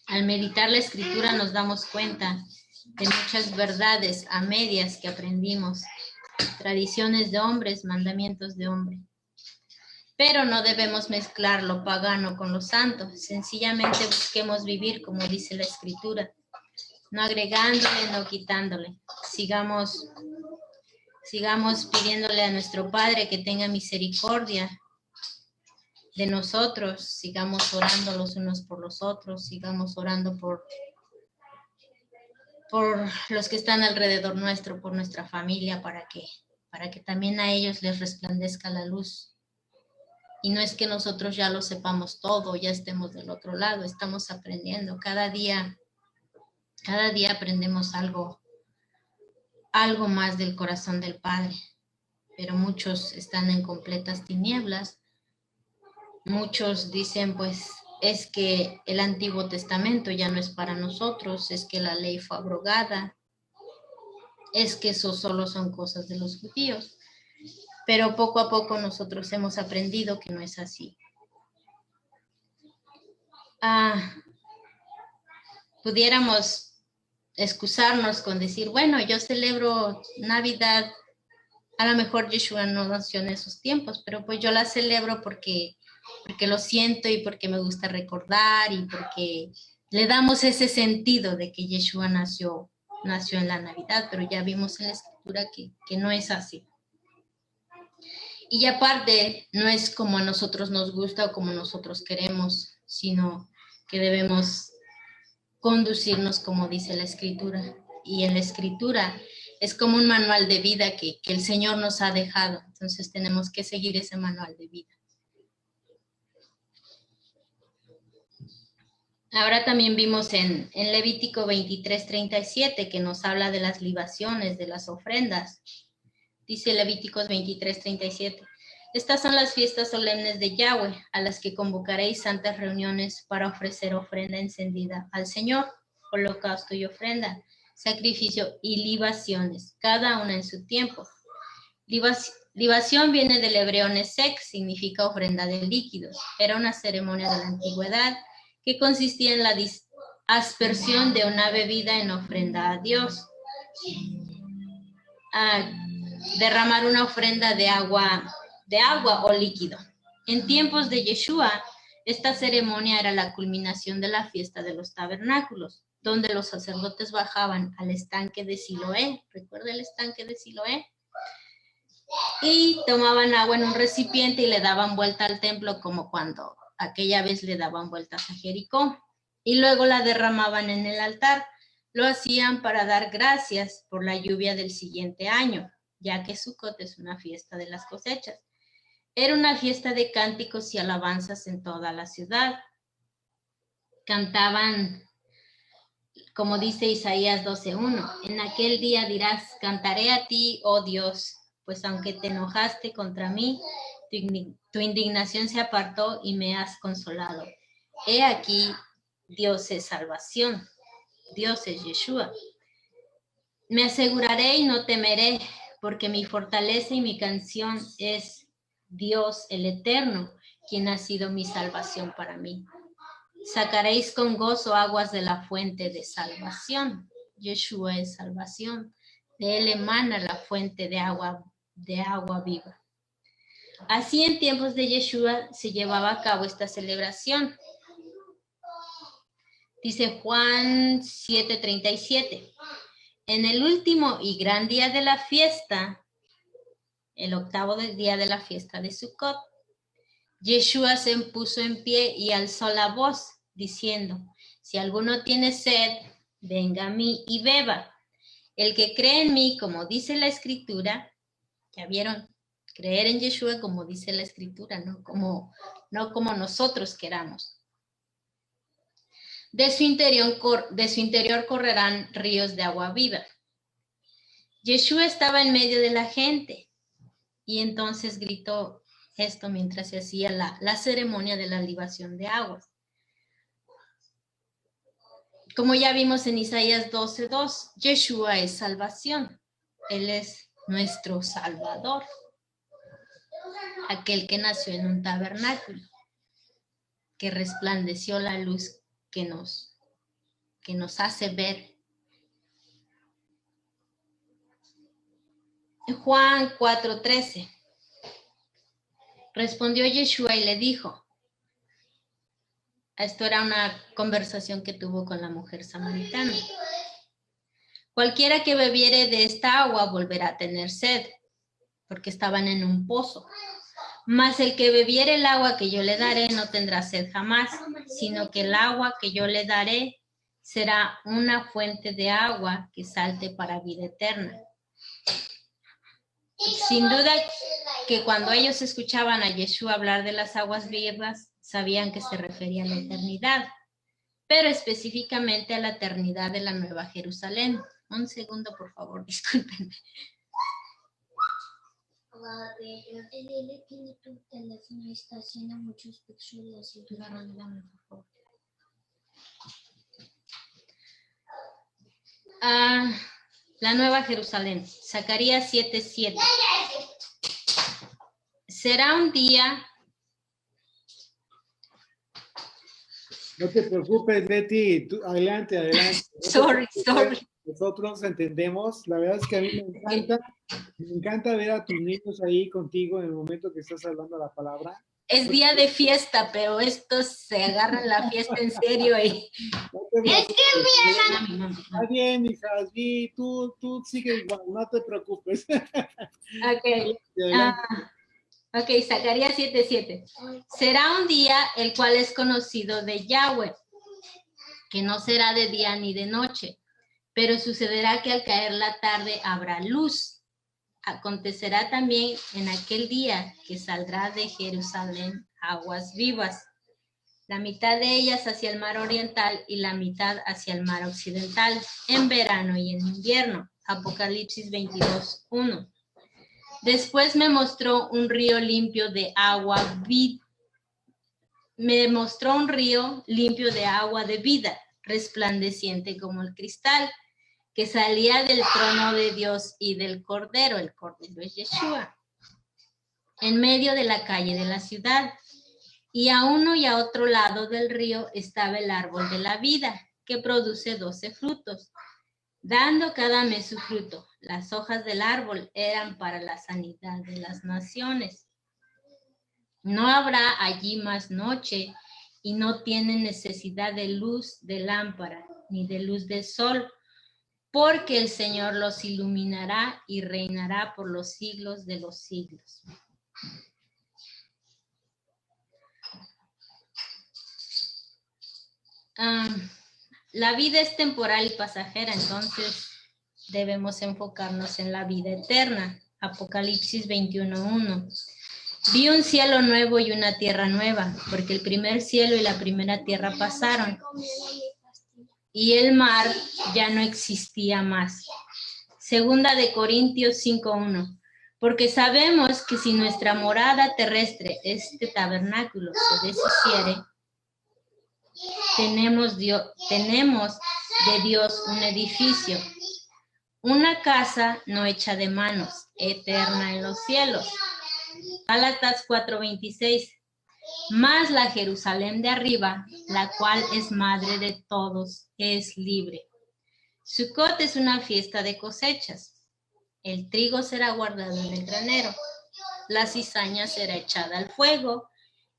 Al meditar la Escritura nos damos cuenta de muchas verdades a medias que aprendimos, tradiciones de hombres, mandamientos de hombre. Pero no debemos mezclar lo pagano con lo santo, sencillamente busquemos vivir como dice la Escritura, no agregándole, no quitándole. Sigamos pidiéndole a nuestro Padre que tenga misericordia de nosotros, sigamos orando los unos por los otros, sigamos orando por los que están alrededor nuestro, por nuestra familia, para que también a ellos les resplandezca la luz. Y no es que nosotros ya lo sepamos todo, ya estemos del otro lado, estamos aprendiendo. Cada día aprendemos algo más del corazón del Padre. Pero muchos están en completas tinieblas. Muchos dicen, pues, es que el Antiguo Testamento ya no es para nosotros, es que la ley fue abrogada, es que eso solo son cosas de los judíos. Pero poco a poco nosotros hemos aprendido que no es así. Pudiéramos excusarnos con decir, bueno, yo celebro Navidad, a lo mejor Yeshua no nació en esos tiempos, pero pues yo la celebro porque lo siento y porque me gusta recordar y porque le damos ese sentido de que Yeshua nació en la Navidad, pero ya vimos en la Escritura que no es así. Y aparte, no es como a nosotros nos gusta o como nosotros queremos, sino que debemos conducirnos como dice la Escritura. Y en la Escritura es como un manual de vida que el Señor nos ha dejado. Entonces tenemos que seguir ese manual de vida. Ahora también vimos en Levítico 23:37 que nos habla de las libaciones, de las ofrendas. Dice Levíticos 23:37. Estas son las fiestas solemnes de Yahweh, a las que convocaréis santas reuniones para ofrecer ofrenda encendida al Señor, holocausto y ofrenda, sacrificio y libaciones, cada una en su tiempo. Libación viene del hebreo nesek, significa ofrenda de líquidos. Era una ceremonia de la antigüedad que consistía en la aspersión de una bebida en ofrenda a Dios. Derramar una ofrenda de agua o líquido. En tiempos de Yeshua, esta ceremonia era la culminación de la fiesta de los tabernáculos, donde los sacerdotes bajaban al estanque de Siloé. ¿Recuerda el estanque de Siloé? Y tomaban agua en un recipiente y le daban vuelta al templo, como cuando aquella vez le daban vueltas a Jericó. Y luego la derramaban en el altar. Lo hacían para dar gracias por la lluvia del siguiente año, ya que Sukkot es una fiesta de las cosechas. Era una fiesta de cánticos y alabanzas en toda la ciudad. Cantaban, como dice Isaías 12:1, en aquel día dirás, cantaré a ti, oh Dios, pues aunque te enojaste contra mí, tu indignación se apartó y me has consolado. He aquí, Dios es salvación, Dios es Yeshua. Me aseguraré y no temeré, porque mi fortaleza y mi canción es Dios el Eterno, quien ha sido mi salvación para mí. Sacaréis con gozo aguas de la fuente de salvación. Yeshua es salvación. De él emana la fuente de agua viva. Así en tiempos de Yeshua se llevaba a cabo esta celebración. Dice Juan 7:37. En el último y gran día de la fiesta, el octavo día de la fiesta de Sukkot, Yeshua se puso en pie y alzó la voz, diciendo, si alguno tiene sed, venga a mí y beba. El que cree en mí, como dice la Escritura, ¿ya vieron? Creer en Yeshua como dice la Escritura, no como nosotros queramos. De su interior correrán ríos de agua viva. Yeshua estaba en medio de la gente y entonces gritó esto mientras se hacía la ceremonia de la libación de aguas. Como ya vimos en Isaías 12:2, Yeshua es salvación. Él es nuestro Salvador, aquel que nació en un tabernáculo, que resplandeció la luz que nos hace ver. Juan 4:13. Respondió Yeshua y le dijo, esto era una conversación que tuvo con la mujer samaritana, cualquiera que bebiere de esta agua volverá a tener sed, porque estaban en un pozo. Mas el que bebiere el agua que yo le daré no tendrá sed jamás, sino que el agua que yo le daré será una fuente de agua que salte para vida eterna. Sin duda que cuando ellos escuchaban a Yeshua hablar de las aguas vivas, sabían que se refería a la eternidad, pero específicamente a la eternidad de la Nueva Jerusalén. Un segundo, por favor, discúlpenme. Dile que tu teléfono está haciendo muchos píxeles. Dame, por favor. La Nueva Jerusalén, Zacarías 7:7. Será un día. No te preocupes, Betty. Tú, adelante. Sorry. Nosotros entendemos. La verdad es que a mí me encanta ver a tus niños ahí contigo en el momento que estás hablando la palabra. Es día de fiesta, pero estos se agarran la fiesta en serio. Y... Es que mi hermano... Está bien, hija, sí, tú sigue igual, no te preocupes. Ok. Ok, Zacarías 7:7. Será un día el cual es conocido de Yahweh, que no será de día ni de noche, pero sucederá que al caer la tarde habrá luz. Acontecerá también en aquel día que saldrá de Jerusalén aguas vivas, la mitad de ellas hacia el mar oriental y la mitad hacia el mar occidental, en verano y en invierno. Apocalipsis 22:1. Después me mostró un río limpio de agua de vida, resplandeciente como el cristal, que salía del trono de Dios y del Cordero. El Cordero es Yeshua, en medio de la calle de la ciudad. Y a uno y a otro lado del río estaba el árbol de la vida, que produce 12 frutos, dando cada mes su fruto. Las hojas del árbol eran para la sanidad de las naciones. No habrá allí más noche y no tienen necesidad de luz de lámpara ni de luz de sol, porque el Señor los iluminará y reinará por los siglos de los siglos. La vida es temporal y pasajera, entonces debemos enfocarnos en la vida eterna. Apocalipsis 21:1. Vi un cielo nuevo y una tierra nueva, porque el primer cielo y la primera tierra pasaron, y el mar ya no existía más. Segunda de Corintios 5:1. Porque sabemos que si nuestra morada terrestre, este tabernáculo, se deshiciere, tenemos de Dios un edificio, una casa no hecha de manos, eterna en los cielos. Gálatas 4:26. Mas la Jerusalén de arriba, la cual es madre de todos, es libre. Sucot es una fiesta de cosechas. El trigo será guardado en el granero, la cizaña será echada al fuego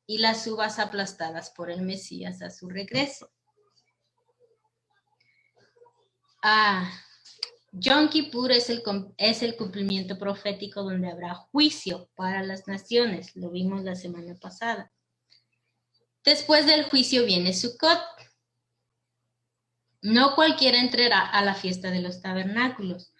y las uvas aplastadas por el Mesías a su regreso. Yom Kippur es el cumplimiento profético donde habrá juicio para las naciones. Lo vimos la semana pasada. Después del juicio viene Sukkot. No cualquiera entrará a la fiesta de los tabernáculos.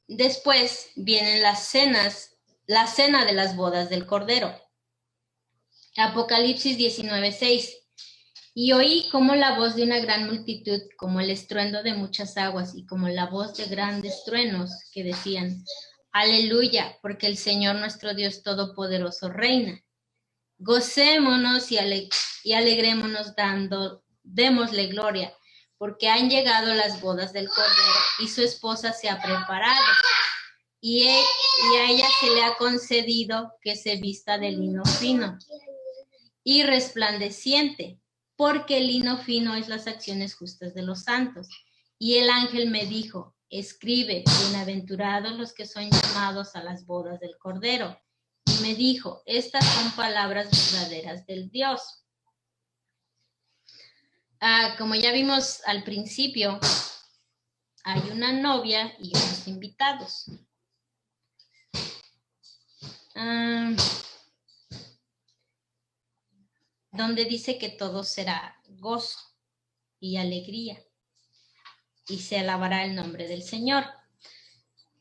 Después vienen las cenas, la cena de las bodas del Cordero. Apocalipsis 19:6. Y oí como la voz de una gran multitud, como el estruendo de muchas aguas y como la voz de grandes truenos que decían: Aleluya, porque el Señor nuestro Dios Todopoderoso reina. Gocémonos y alegrémonos démosle gloria, porque han llegado las bodas del Cordero y su esposa se ha preparado. Y a ella se le ha concedido que se vista de lino fino y resplandeciente, porque el lino fino es las acciones justas de los santos. Y el ángel me dijo: escribe, bienaventurados los que son llamados a las bodas del Cordero. Y me dijo: estas son palabras verdaderas del Dios. Como ya vimos al principio, hay una novia y unos invitados. Donde dice que todo será gozo y alegría y se alabará el nombre del Señor.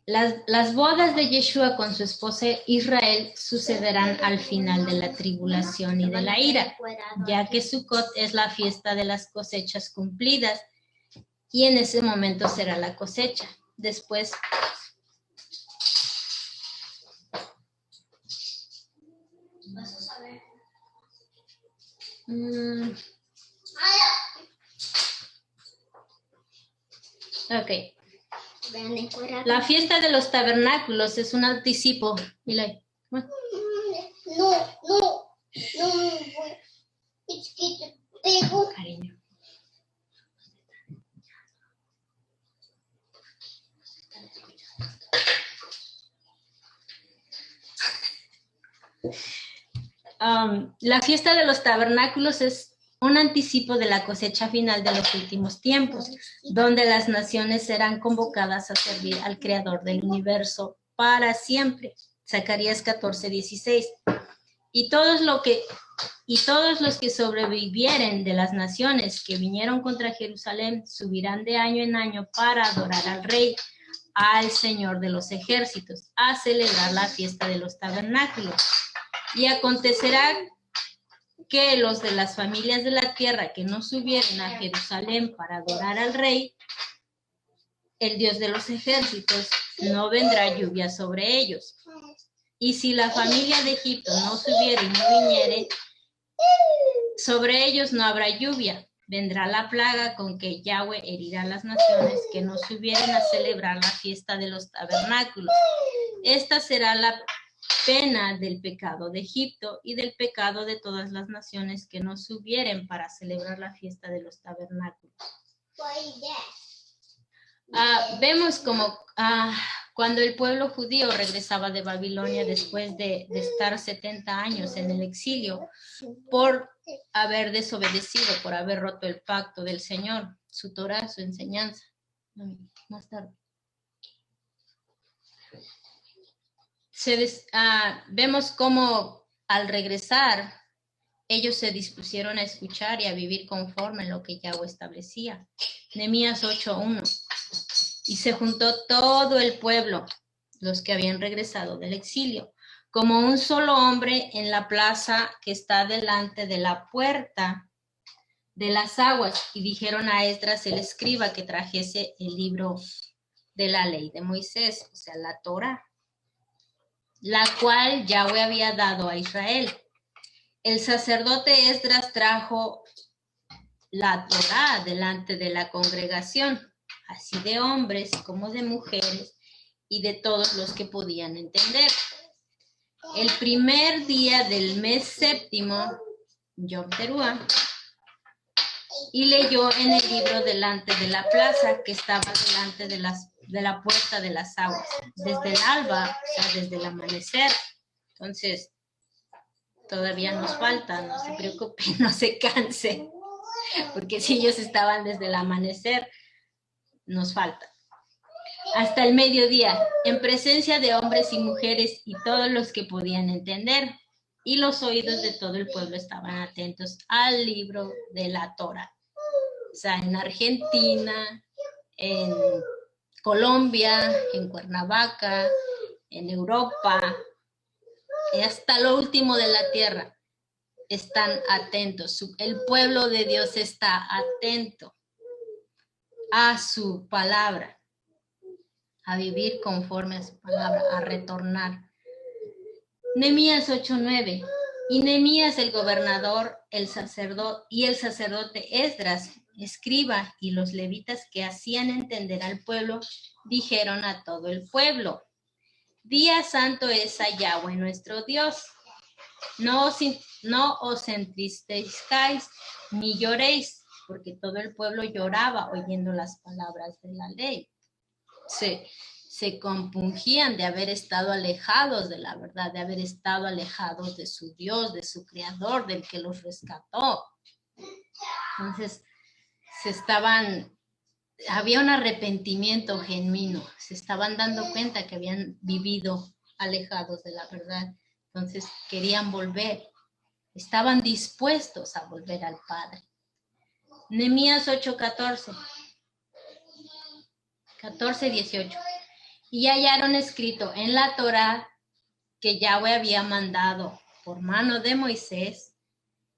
Las bodas de Yeshua con su esposa Israel sucederán al final de la tribulación y de la ira, ya que Sukkot es la fiesta de las cosechas cumplidas y en ese momento será la cosecha. Después ok. La fiesta de los tabernáculos es un anticipo. Mira. No. Es que te pego. Cariño. La fiesta de los tabernáculos es un anticipo de la cosecha final de los últimos tiempos, donde las naciones serán convocadas a servir al Creador del universo para siempre. Zacarías 14:16. Y todos los que sobrevivieren de las naciones que vinieron contra Jerusalén subirán de año en año para adorar al Rey, al Señor de los ejércitos, a celebrar la fiesta de los tabernáculos. Y acontecerá que los de las familias de la tierra que no subieren a Jerusalén para adorar al Rey, el Dios de los ejércitos, no vendrá lluvia sobre ellos. Y si la familia de Egipto no subiere y no viniere, sobre ellos no habrá lluvia. Vendrá la plaga con que Yahweh herirá a las naciones que no subieren a celebrar la fiesta de los tabernáculos. Esta será la pena del pecado de Egipto y del pecado de todas las naciones que no subieren para celebrar la fiesta de los tabernáculos. Vemos como cuando el pueblo judío regresaba de Babilonia después de estar 70 años en el exilio por haber desobedecido, por haber roto el pacto del Señor, su Torah, su enseñanza. Más tarde. Vemos cómo al regresar ellos se dispusieron a escuchar y a vivir conforme a lo que Yahweh establecía. Nehemías 8:1. Y se juntó todo el pueblo, los que habían regresado del exilio, como un solo hombre en la plaza que está delante de la puerta de las aguas, y dijeron a Esdras el escriba que trajese el libro de la ley de Moisés, o sea, la Torá, la cual Yahweh había dado a Israel. El sacerdote Esdras trajo la Torá delante de la congregación, así de hombres como de mujeres y de todos los que podían entender. El primer día del mes séptimo, Yom Teruah, y leyó en el libro delante de la plaza que estaba delante de la puerta de las aguas, desde el alba, o sea, desde el amanecer. Entonces, Todavía nos falta, no se preocupe, no se canse, porque si ellos estaban desde el amanecer, nos falta. Hasta el mediodía, en presencia de hombres y mujeres y todos los que podían entender, y los oídos de todo el pueblo estaban atentos al libro de la Torá. O sea, en Argentina, en Colombia, en Cuernavaca, en Europa, hasta lo último de la tierra, están atentos. El pueblo de Dios está atento a su palabra, a vivir conforme a su palabra, a retornar. Nehemías 8:9. Y Nehemías el gobernador, el sacerdote Esdras, escriba, y los levitas que hacían entender al pueblo, dijeron a todo el pueblo: Día santo es a Yahweh nuestro Dios. No os entristezcáis ni lloréis, porque todo el pueblo lloraba oyendo las palabras de la ley. Se compungían de haber estado alejados de la verdad, de haber estado alejados de su Dios, de su Creador, del que los rescató. Entonces, había un arrepentimiento genuino, se estaban dando cuenta que habían vivido alejados de la verdad. Entonces, querían volver, estaban dispuestos a volver al Padre. Nehemías 8:14, 18. Y hallaron escrito en la Torá que Yahweh había mandado por mano de Moisés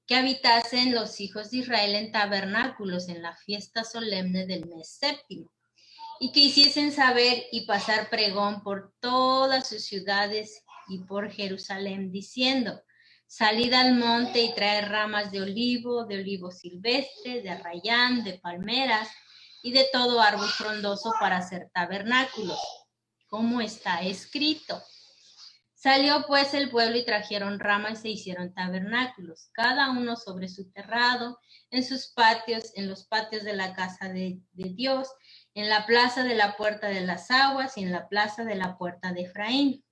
que habitasen los hijos de Israel en tabernáculos en la fiesta solemne del mes séptimo, y que hiciesen saber y pasar pregón por todas sus ciudades y por Jerusalén, diciendo: salid al monte y traed ramas de olivo silvestre, de arrayán, de palmeras y de todo árbol frondoso para hacer tabernáculos, como está escrito. Salió pues el pueblo y trajeron ramas y se hicieron tabernáculos, cada uno sobre su terrado, en sus patios, en los patios de la casa de Dios, en la plaza de la puerta de las aguas y en la plaza de la puerta de Efraín.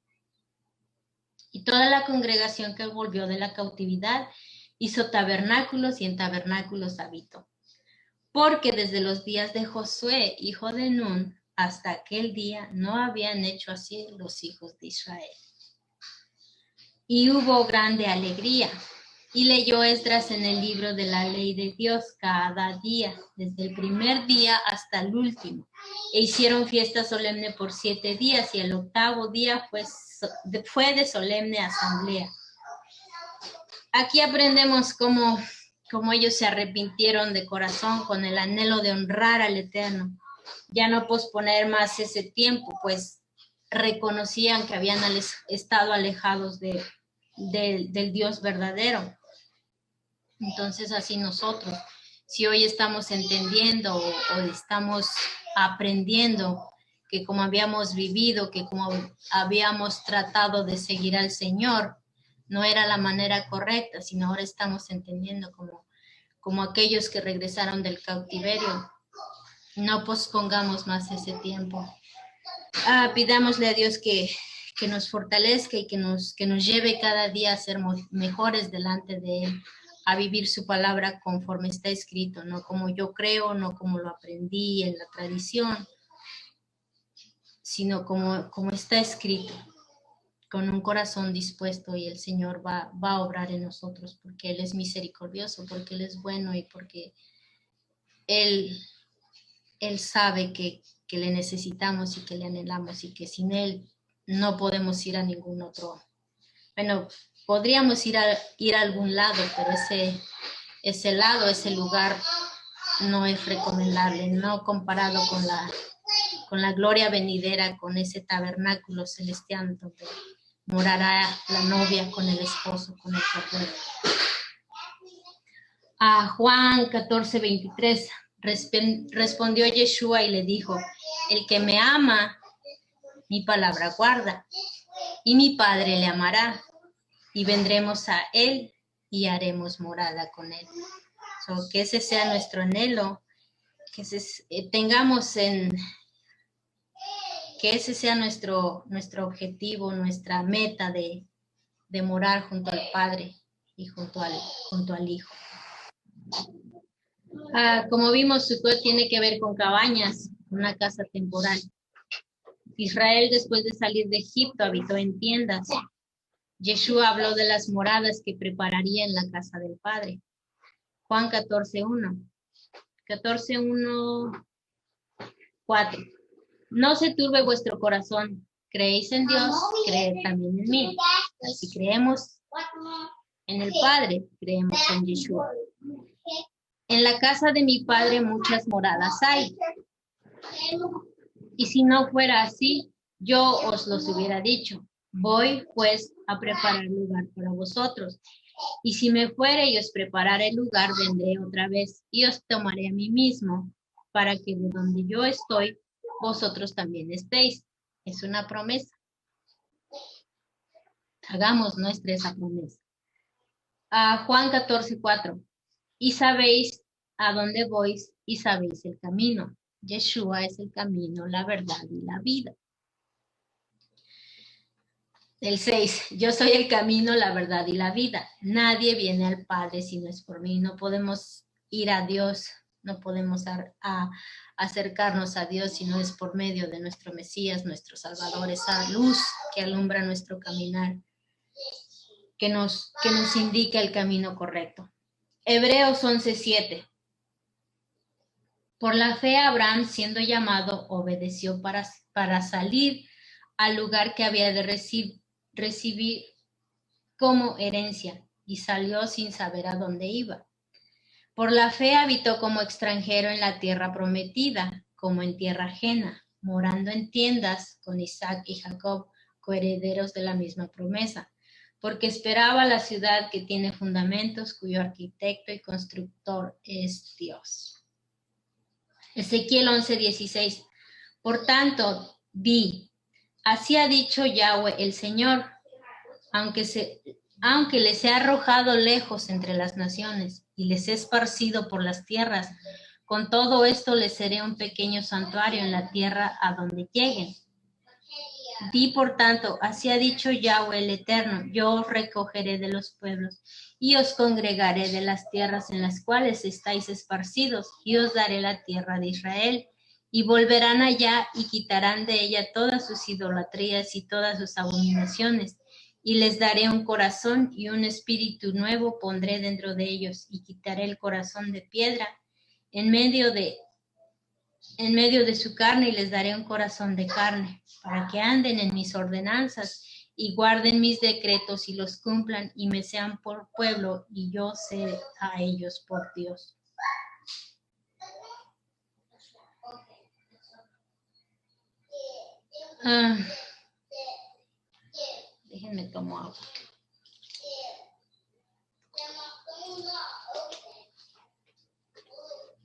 Y toda la congregación que volvió de la cautividad hizo tabernáculos y en tabernáculos habitó. Porque desde los días de Josué, hijo de Nun, hasta aquel día no habían hecho así los hijos de Israel. Y hubo grande alegría, y leyó Esdras en el libro de la ley de Dios cada día, desde el primer día hasta el último. E hicieron fiesta solemne por 7 días, y el 8º día fue de solemne asamblea. Aquí aprendemos cómo ellos se arrepintieron de corazón con el anhelo de honrar al Eterno. Ya no posponer más ese tiempo, pues reconocían que habían estado alejados del Dios verdadero. Entonces así nosotros, si hoy estamos entendiendo o estamos aprendiendo que como habíamos vivido, que como habíamos tratado de seguir al Señor, no era la manera correcta, sino ahora estamos entendiendo como aquellos que regresaron del cautiverio. No pospongamos más ese tiempo. Pidámosle a Dios que nos fortalezca y que nos lleve cada día a ser mejores delante de Él, a vivir su palabra conforme está escrito, no como yo creo, no como lo aprendí en la tradición, sino como está escrito, con un corazón dispuesto, y el Señor va a obrar en nosotros, porque Él es misericordioso, porque Él es bueno y porque Él sabe que le necesitamos y que le anhelamos y que sin Él no podemos ir a ningún otro. Bueno, podríamos ir a algún lado, pero ese lado, ese lugar no es recomendable, no comparado con la gloria venidera, con ese tabernáculo celestial donde morará la novia con el esposo, con el cordero. A Juan 14:23 respondió Yeshua y le dijo: el que me ama, mi palabra guarda, y mi Padre le amará, y vendremos a él y haremos morada con él. Que ese sea nuestro anhelo, que ese sea nuestro objetivo, nuestra meta de morar junto al Padre, y junto al Hijo. Como vimos, Sukkot tiene que ver con cabañas, una casa temporal. Israel, después de salir de Egipto, habitó en tiendas. Yeshua habló de las moradas que prepararía en la casa del Padre. Juan 14:1. 14:1, 4. No se turbe vuestro corazón. Creéis en Dios, creed también en mí. Si creemos en el Padre, creemos en Yeshua. En la casa de mi Padre muchas moradas hay. Y si no fuera así, yo os los hubiera dicho. Voy, pues, a preparar lugar para vosotros. Y si me fuere y os prepararé el lugar, vendré otra vez y os tomaré a mí mismo, para que de donde yo estoy, vosotros también estéis. Es una promesa. Hagamos nuestra esa promesa. Juan 14:4. Y sabéis a dónde voy y sabéis el camino. Yeshua es el camino, la verdad y la vida. El 6. Yo soy el camino, la verdad y la vida. Nadie viene al Padre si no es por mí. No podemos ir a Dios, no podemos acercarnos a Dios si no es por medio de nuestro Mesías, nuestro Salvador, esa luz que alumbra nuestro caminar, que nos indica el camino correcto. Hebreos 11:7. Por la fe Abraham, siendo llamado, obedeció para salir al lugar que había de recibir como herencia, y salió sin saber a dónde iba. Por la fe habitó como extranjero en la tierra prometida, como en tierra ajena, morando en tiendas con Isaac y Jacob, coherederos de la misma promesa, porque esperaba la ciudad que tiene fundamentos, cuyo arquitecto y constructor es Dios. Ezequiel 11:16. Por tanto, di, así ha dicho Yahweh el Señor, aunque les he arrojado lejos entre las naciones y les he esparcido por las tierras, con todo esto les seré un pequeño santuario en la tierra a donde lleguen. Di, por tanto, así ha dicho Yahweh el Eterno, yo os recogeré de los pueblos y os congregaré de las tierras en las cuales estáis esparcidos y os daré la tierra de Israel. Y volverán allá y quitarán de ella todas sus idolatrías y todas sus abominaciones. Y les daré un corazón y un espíritu nuevo pondré dentro de ellos y quitaré el corazón de piedra en medio de su carne y les daré un corazón de carne, para que anden en mis ordenanzas y guarden mis decretos y los cumplan y me sean por pueblo y yo sé a ellos por Dios. Déjenme tomar agua.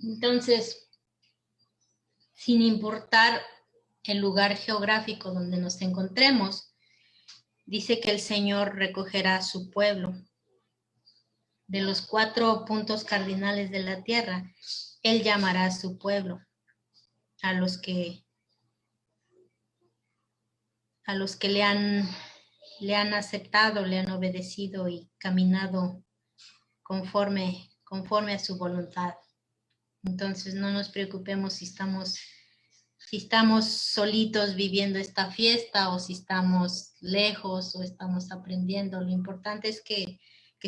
Entonces, sin importar el lugar geográfico donde nos encontremos, dice que el Señor recogerá a su pueblo. De los 4 puntos cardinales de la tierra, Él llamará a su pueblo, a los que le han aceptado, le han obedecido y caminado conforme a su voluntad. Entonces no nos preocupemos si estamos solitos viviendo esta fiesta o si estamos lejos o estamos aprendiendo. Lo importante es que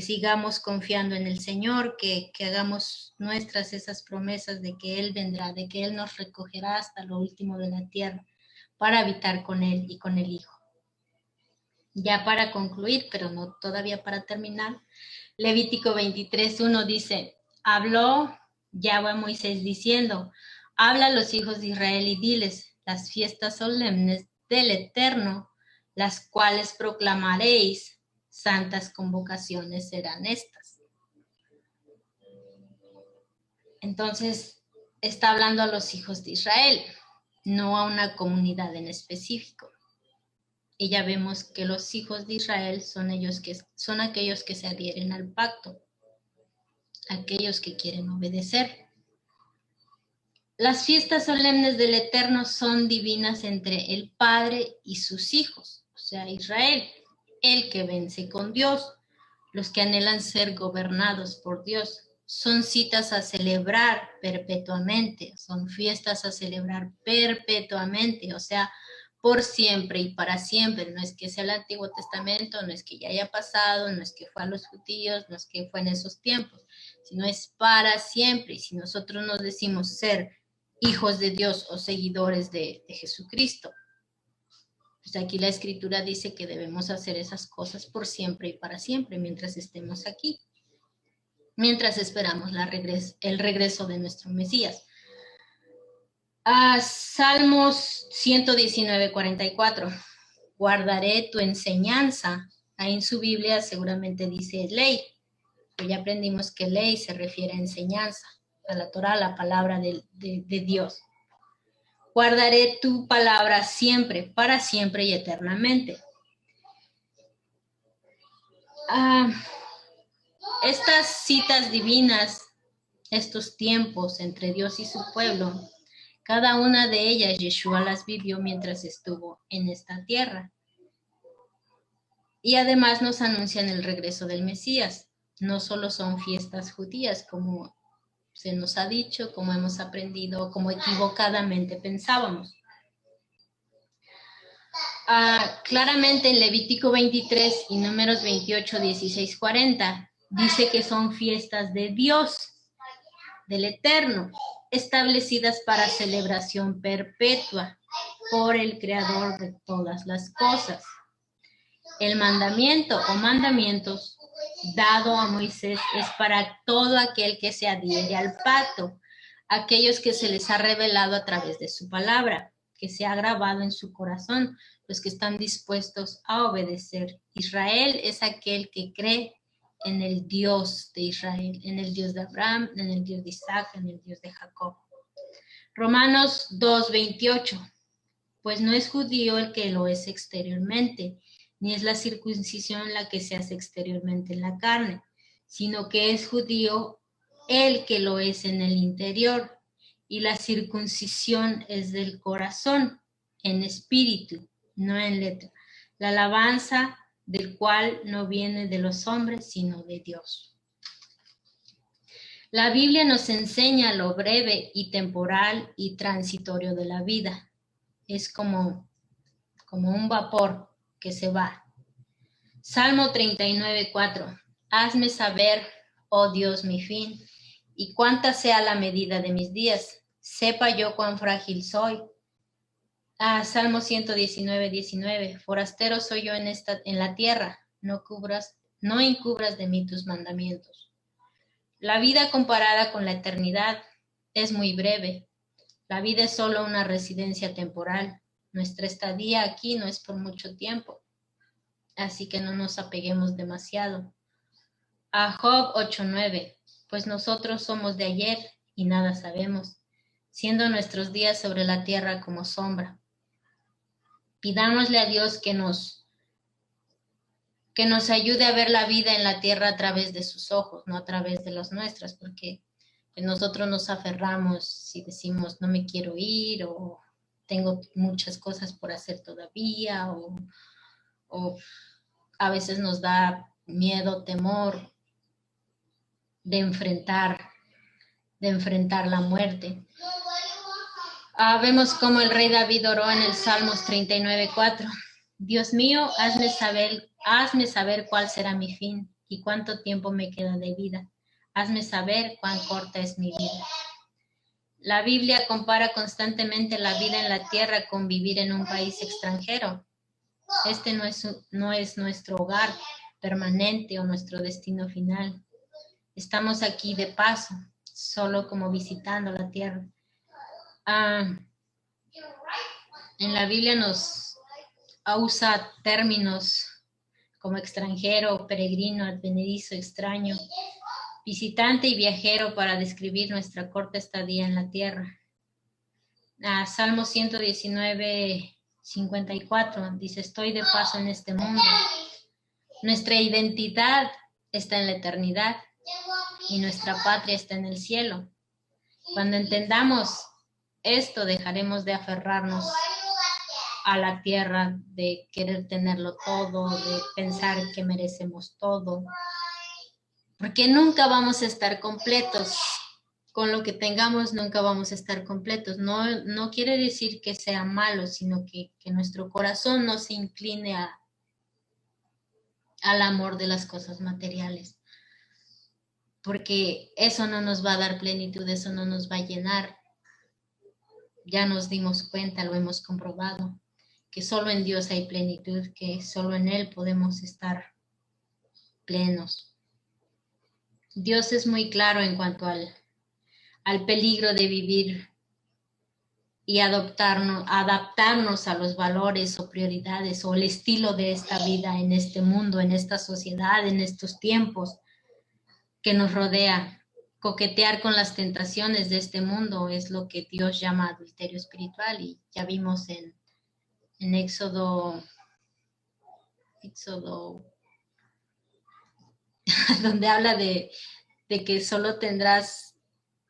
sigamos confiando en el Señor, que hagamos nuestras esas promesas de que Él vendrá, de que Él nos recogerá hasta lo último de la tierra para habitar con Él y con el Hijo. Ya para concluir, pero no todavía para terminar, Levítico 23:1 dice, habló Yahweh a Moisés diciendo, habla a los hijos de Israel y diles, las fiestas solemnes del Eterno, las cuales proclamaréis, santas convocaciones serán estas. Entonces, está hablando a los hijos de Israel, no a una comunidad en específico. Y ya vemos que los hijos de Israel son aquellos que se adhieren al pacto, aquellos que quieren obedecer. Las fiestas solemnes del Eterno son divinas entre el Padre y sus hijos, o sea, Israel, el que vence con Dios. los que anhelan ser gobernados por Dios. Son citas a celebrar perpetuamente, son fiestas a celebrar perpetuamente, o sea, por siempre y para siempre. No es que sea el Antiguo Testamento, no es que ya haya pasado, no es que fue a los judíos, no es que fue en esos tiempos, sino es para siempre. Y si nosotros nos decimos ser hijos de Dios o seguidores de Jesucristo, pues aquí la Escritura dice que debemos hacer esas cosas por siempre y para siempre mientras estemos aquí, mientras esperamos el regreso de nuestro Mesías. Salmos 119, 44. Guardaré tu enseñanza. Ahí en su Biblia seguramente dice ley. Pero ya aprendimos que ley se refiere a enseñanza, a la Torah, la palabra de Dios. Guardaré tu palabra siempre, para siempre y eternamente. Estas citas divinas, estos tiempos entre Dios y su pueblo, cada una de ellas Yeshua las vivió mientras estuvo en esta tierra. Y además nos anuncian el regreso del Mesías. No solo son fiestas judías, como se nos ha dicho, como hemos aprendido, como equivocadamente pensábamos. Claramente en Levítico 23 y Números 28, 16, 40, dice que son fiestas de Dios, del Eterno, establecidas para celebración perpetua por el Creador de todas las cosas. El mandamiento o mandamientos dado a Moisés es para todo aquel que se adhiere al pacto, aquellos que se les ha revelado a través de su palabra, que se ha grabado en su corazón, los que están dispuestos a obedecer. Israel es aquel que cree en el Dios de Israel, en el Dios de Abraham, en el Dios de Isaac, en el Dios de Jacob. Romanos 2:28. Pues no es judío el que lo es exteriormente, ni es la circuncisión la que se hace exteriormente en la carne, sino que es judío el que lo es en el interior, y la circuncisión es del corazón, en espíritu, no en letra. La alabanza del cual no viene de los hombres, sino de Dios. La Biblia nos enseña lo breve y temporal y transitorio de la vida. Es como un vapor que se va. Salmo 39:4. Hazme saber, oh Dios, mi fin, y cuánta sea la medida de mis días. Sepa yo cuán frágil soy. Salmo 119:19. Forastero soy yo en la tierra, no encubras de mí tus mandamientos. La vida comparada con la eternidad es muy breve. La vida es solo una residencia temporal. Nuestra estadía aquí no es por mucho tiempo, así que no nos apeguemos demasiado. Job 8:9. Pues nosotros somos de ayer y nada sabemos, siendo nuestros días sobre la tierra como sombra. Pidámosle a Dios que nos ayude a ver la vida en la tierra a través de sus ojos, no a través de los nuestros, porque nosotros nos aferramos si decimos no me quiero ir, o tengo muchas cosas por hacer todavía, o a veces nos da miedo, temor de enfrentar la muerte. Vemos como el rey David oró en el Salmos 39:4. Dios mío, hazme saber cuál será mi fin y cuánto tiempo me queda de vida. Hazme saber cuán corta es mi vida. La Biblia compara constantemente la vida en la tierra con vivir en un país extranjero. Este no es nuestro hogar permanente o nuestro destino final. Estamos aquí de paso, solo como visitando la tierra. En la Biblia nos usa términos como extranjero, peregrino, advenedizo, extraño, visitante y viajero para describir nuestra corta estadía en la tierra. Salmo 119:54 dice: estoy de paso en este mundo. Nuestra identidad está en la eternidad y nuestra patria está en el cielo. Cuando entendamos esto, dejaremos de aferrarnos a la tierra, de querer tenerlo todo, de pensar que merecemos todo, porque nunca vamos a estar completos. Con lo que tengamos nunca vamos a estar completos. No quiere decir que sea malo, sino que nuestro corazón no se incline al amor de las cosas materiales. Porque eso no nos va a dar plenitud, eso no nos va a llenar. Ya nos dimos cuenta, lo hemos comprobado, que solo en Dios hay plenitud, que solo en Él podemos estar plenos. Dios es muy claro en cuanto al peligro de vivir y adaptarnos a los valores o prioridades o el estilo de esta vida en este mundo, en esta sociedad, en estos tiempos que nos rodea. Coquetear con las tentaciones de este mundo es lo que Dios llama adulterio espiritual, y ya vimos en Éxodo donde habla de que solo tendrás,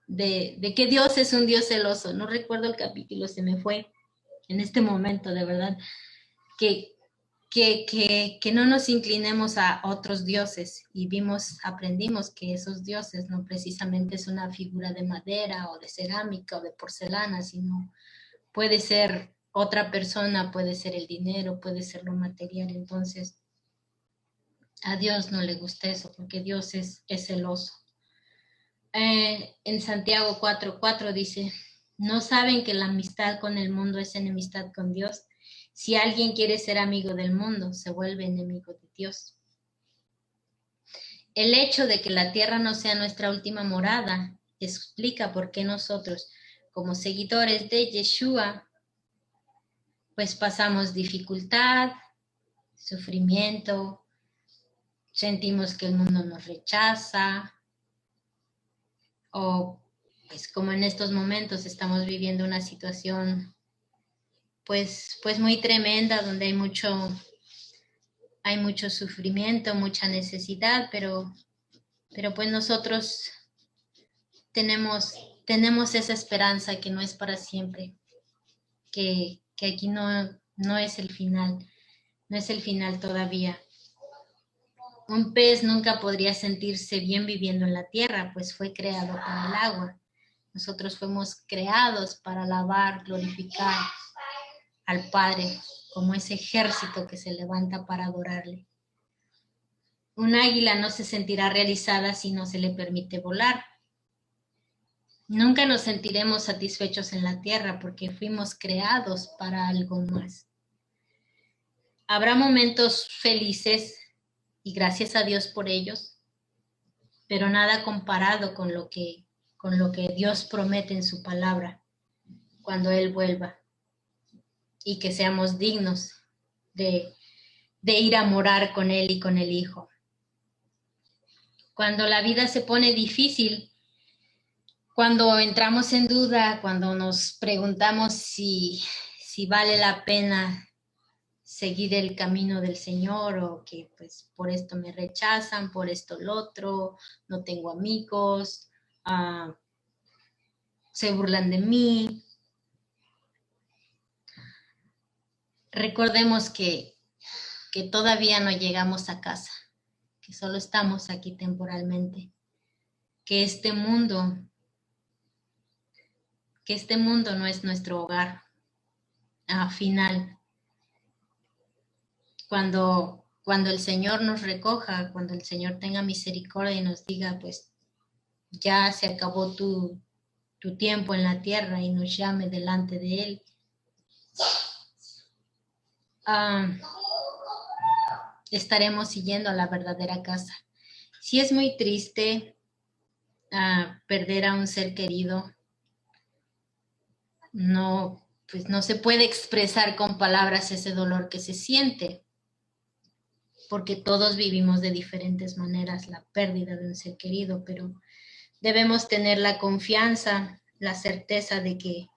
de que Dios es un Dios celoso. No recuerdo el capítulo, se me fue en este momento, de verdad, que no nos inclinemos a otros dioses, y aprendimos que esos dioses no precisamente es una figura de madera o de cerámica o de porcelana, sino puede ser otra persona, puede ser el dinero, puede ser lo material. Entonces, a Dios no le gusta eso, porque Dios es celoso. En Santiago 4:4 dice, ¿no saben que la amistad con el mundo es enemistad con Dios? Si alguien quiere ser amigo del mundo, se vuelve enemigo de Dios. El hecho de que la tierra no sea nuestra última morada explica por qué nosotros, como seguidores de Yeshua, pues pasamos dificultad, sufrimiento, sentimos que el mundo nos rechaza, o pues como en estos momentos estamos viviendo una situación pues muy tremenda, donde hay mucho sufrimiento, mucha necesidad, pero pues nosotros tenemos esa esperanza que no es para siempre, que aquí no es el final, no es el final todavía. Un pez nunca podría sentirse bien viviendo en la tierra, pues fue creado para el agua. Nosotros fuimos creados para alabar, glorificar al Padre, como ese ejército que se levanta para adorarle. Un águila no se sentirá realizada si no se le permite volar. Nunca nos sentiremos satisfechos en la tierra, porque fuimos creados para algo más. Habrá momentos felices, y gracias a Dios por ellos, pero nada comparado con lo que Dios promete en su palabra cuando Él vuelva, y que seamos dignos de ir a morar con Él y con el Hijo. Cuando la vida se pone difícil, cuando entramos en duda, cuando nos preguntamos si vale la pena seguir el camino del Señor, o que pues por esto me rechazan, por esto lo otro, no tengo amigos, se burlan de mí. Recordemos que todavía no llegamos a casa, que solo estamos aquí temporalmente, que este mundo no es nuestro hogar final. Cuando el Señor nos recoja, cuando el Señor tenga misericordia y nos diga, pues ya se acabó tu tiempo en la tierra, y nos llame delante de Él, estaremos siguiendo a la verdadera casa. Sí, es muy triste perder a un ser querido. No se puede expresar con palabras ese dolor que se siente, porque todos vivimos de diferentes maneras la pérdida de un ser querido, pero debemos tener la confianza, la certeza de que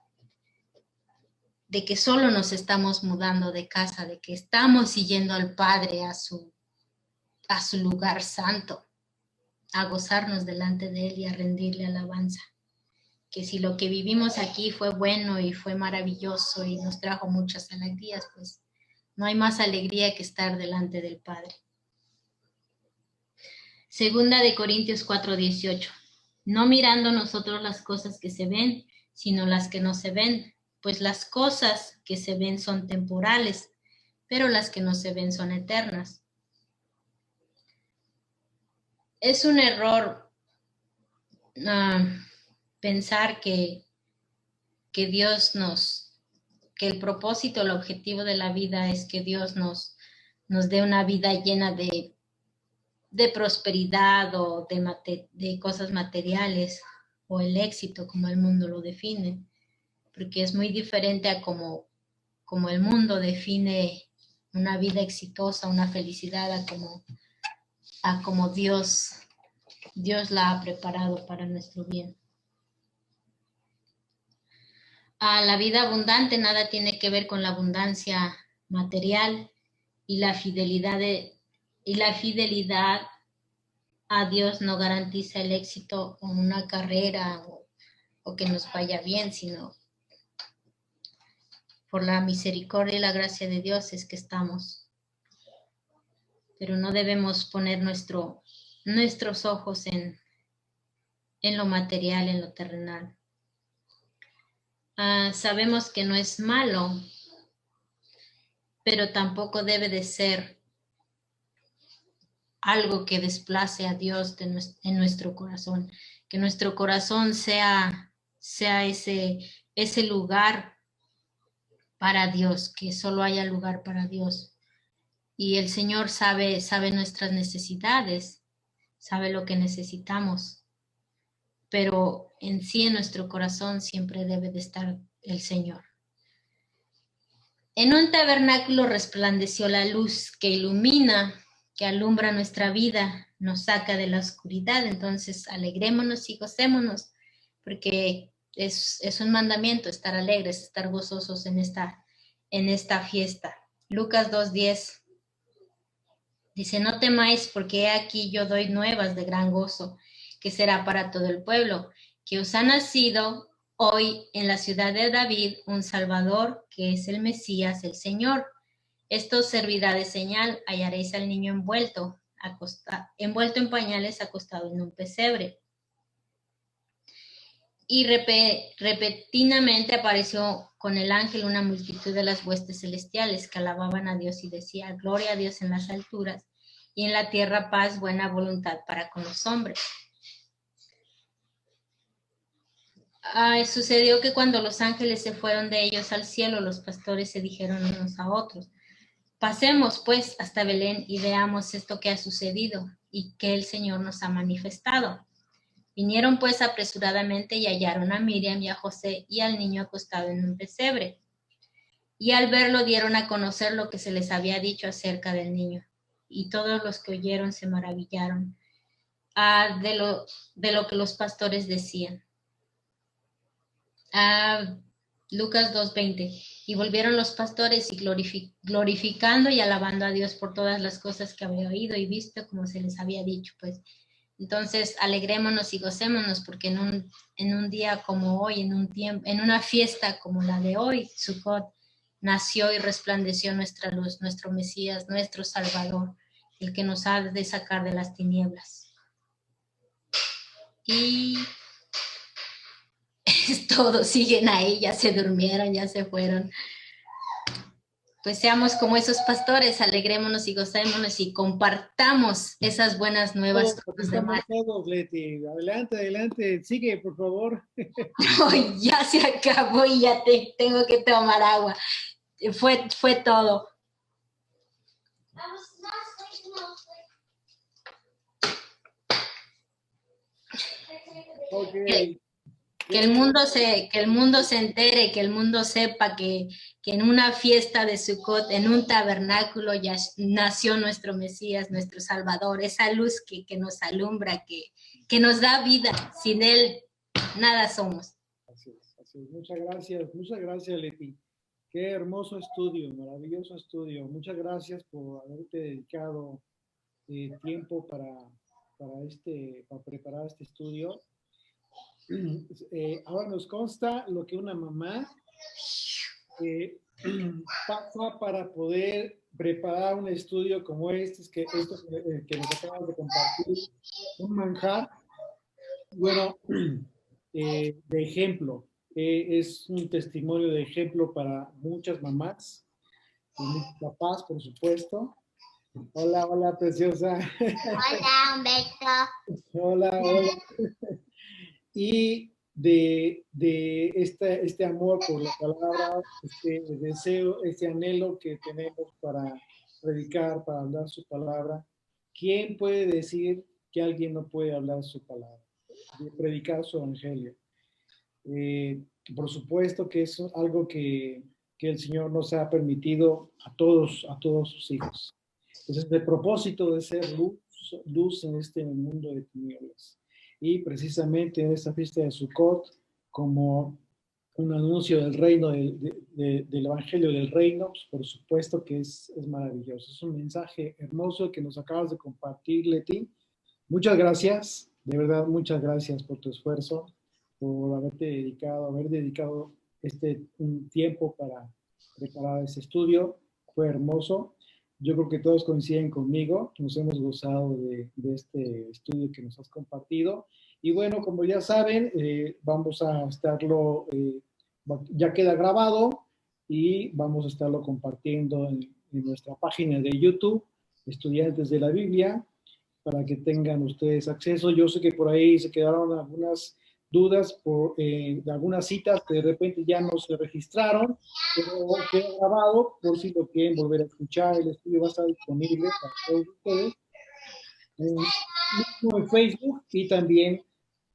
solo nos estamos mudando de casa, de que estamos siguiendo al Padre a su lugar santo, a gozarnos delante de Él y a rendirle alabanza. Que si lo que vivimos aquí fue bueno y fue maravilloso y nos trajo muchas alegrías, pues no hay más alegría que estar delante del Padre. Segunda de Corintios 4:18. No mirando nosotros las cosas que se ven, sino las que no se ven, pues las cosas que se ven son temporales, pero las que no se ven son eternas. Es un error pensar que Dios que el propósito, el objetivo de la vida es que Dios nos dé una vida llena de prosperidad o de cosas materiales o el éxito como el mundo lo define, porque es muy diferente a como el mundo define una vida exitosa, una felicidad, a como Dios la ha preparado para nuestro bien. La vida abundante nada tiene que ver con la abundancia material y la fidelidad a Dios no garantiza el éxito en una carrera o que nos vaya bien, sino por la misericordia y la gracia de Dios es que estamos. Pero no debemos poner nuestros ojos en lo material, en lo terrenal. Sabemos que no es malo, pero tampoco debe de ser algo que desplace a Dios en nuestro corazón. Que nuestro corazón sea ese lugar para Dios, que solo haya lugar para Dios. Y el Señor sabe nuestras necesidades, sabe lo que necesitamos, pero en sí en nuestro corazón siempre debe de estar el Señor. En un tabernáculo resplandeció la luz que ilumina, que alumbra nuestra vida, nos saca de la oscuridad. Entonces alegrémonos y gocémonos, porque es un mandamiento estar alegres, estar gozosos en esta fiesta. Lucas 2:10 dice: no temáis, porque he aquí yo doy nuevas de gran gozo, que será para todo el pueblo, que os ha nacido hoy en la ciudad de David un Salvador, que es el Mesías, el Señor. Esto os servirá de señal: hallaréis al niño envuelto en pañales, acostado en un pesebre. Y repentinamente apareció con el ángel una multitud de las huestes celestiales que alababan a Dios y decía: gloria a Dios en las alturas, y en la tierra paz, buena voluntad para con los hombres. Sucedió que cuando los ángeles se fueron de ellos al cielo, los pastores se dijeron unos a otros: pasemos pues hasta Belén y veamos esto que ha sucedido y que el Señor nos ha manifestado. Vinieron pues apresuradamente y hallaron a Miriam y a José y al niño acostado en un pesebre. Y al verlo dieron a conocer lo que se les había dicho acerca del niño. Y todos los que oyeron se maravillaron de lo que los pastores decían. Lucas 2:20. Y volvieron los pastores y glorificando y alabando a Dios por todas las cosas que había oído y visto, como se les había dicho, pues. Entonces, alegrémonos y gocémonos, porque en un día como hoy, en una fiesta como la de hoy, Sukkot, nació y resplandeció nuestra luz, nuestro Mesías, nuestro Salvador, el que nos ha de sacar de las tinieblas. Y es todo, siguen ahí, ya se durmieron, ya se fueron. Pues seamos como esos pastores, alegrémonos y gocémonos y compartamos esas buenas nuevas con los demás. Todos, Leti. Adelante, adelante. Sigue, por favor. Hoy ya se acabó y ya tengo que tomar agua. Fue todo. Okay. Que el mundo se entere, que el mundo sepa que en una fiesta de Sukkot, en un tabernáculo, ya nació nuestro Mesías, nuestro Salvador, esa luz que nos alumbra, que nos da vida. Sin él, nada somos. Así es. Muchas gracias, Leti. Qué hermoso estudio, maravilloso estudio. Muchas gracias por haberte dedicado tiempo para preparar este estudio. Ahora nos consta lo que una mamá pasa para poder preparar un estudio como este, que nos acabas de compartir, un manjar, bueno, de ejemplo, es un testimonio de ejemplo para muchas mamás, y muchos papás, por supuesto. Hola, hola, preciosa. Hola, Humberto. Hola, hola. Y de este amor por la palabra, este deseo, este anhelo que tenemos para predicar, para hablar su palabra. ¿Quién puede decir que alguien no puede hablar su palabra? De predicar su evangelio. Por supuesto que es algo que el Señor nos ha permitido a todos sus hijos. Entonces, el propósito de ser luz en este mundo de tinieblas. Y precisamente en esta fiesta de Sukkot, como un anuncio del reino, del evangelio del reino, pues por supuesto que es maravilloso. Es un mensaje hermoso que nos acabas de compartir, Leti. Muchas gracias, de verdad, muchas gracias por tu esfuerzo, por haber dedicado un tiempo para preparar ese estudio. Fue hermoso. Yo creo que todos coinciden conmigo, nos hemos gozado de este estudio que nos has compartido. Y bueno, como ya saben, vamos a estarlo, ya queda grabado y vamos a estarlo compartiendo en nuestra página de YouTube, Estudiantes de la Biblia, para que tengan ustedes acceso. Yo sé que por ahí se quedaron algunas dudas de algunas citas que de repente ya no se registraron, pero quedó grabado por si lo quieren volver a escuchar. El estudio va a estar disponible para todos ustedes en Facebook y también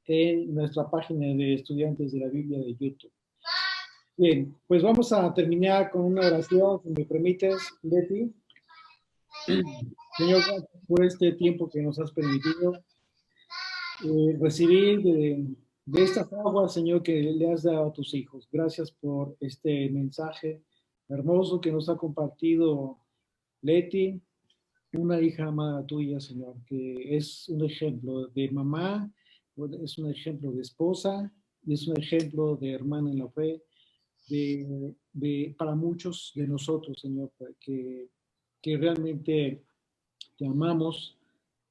en nuestra página de Estudiantes de la Biblia de YouTube. Bien, pues vamos a terminar con una oración, si me permites, Leti. Señor, gracias por este tiempo que nos has permitido recibir de estas aguas, Señor, que le has dado a tus hijos. Gracias por este mensaje hermoso que nos ha compartido Leti, una hija amada tuya, Señor, que es un ejemplo de mamá, es un ejemplo de esposa y es un ejemplo de hermana en la fe para muchos de nosotros, Señor, que realmente te amamos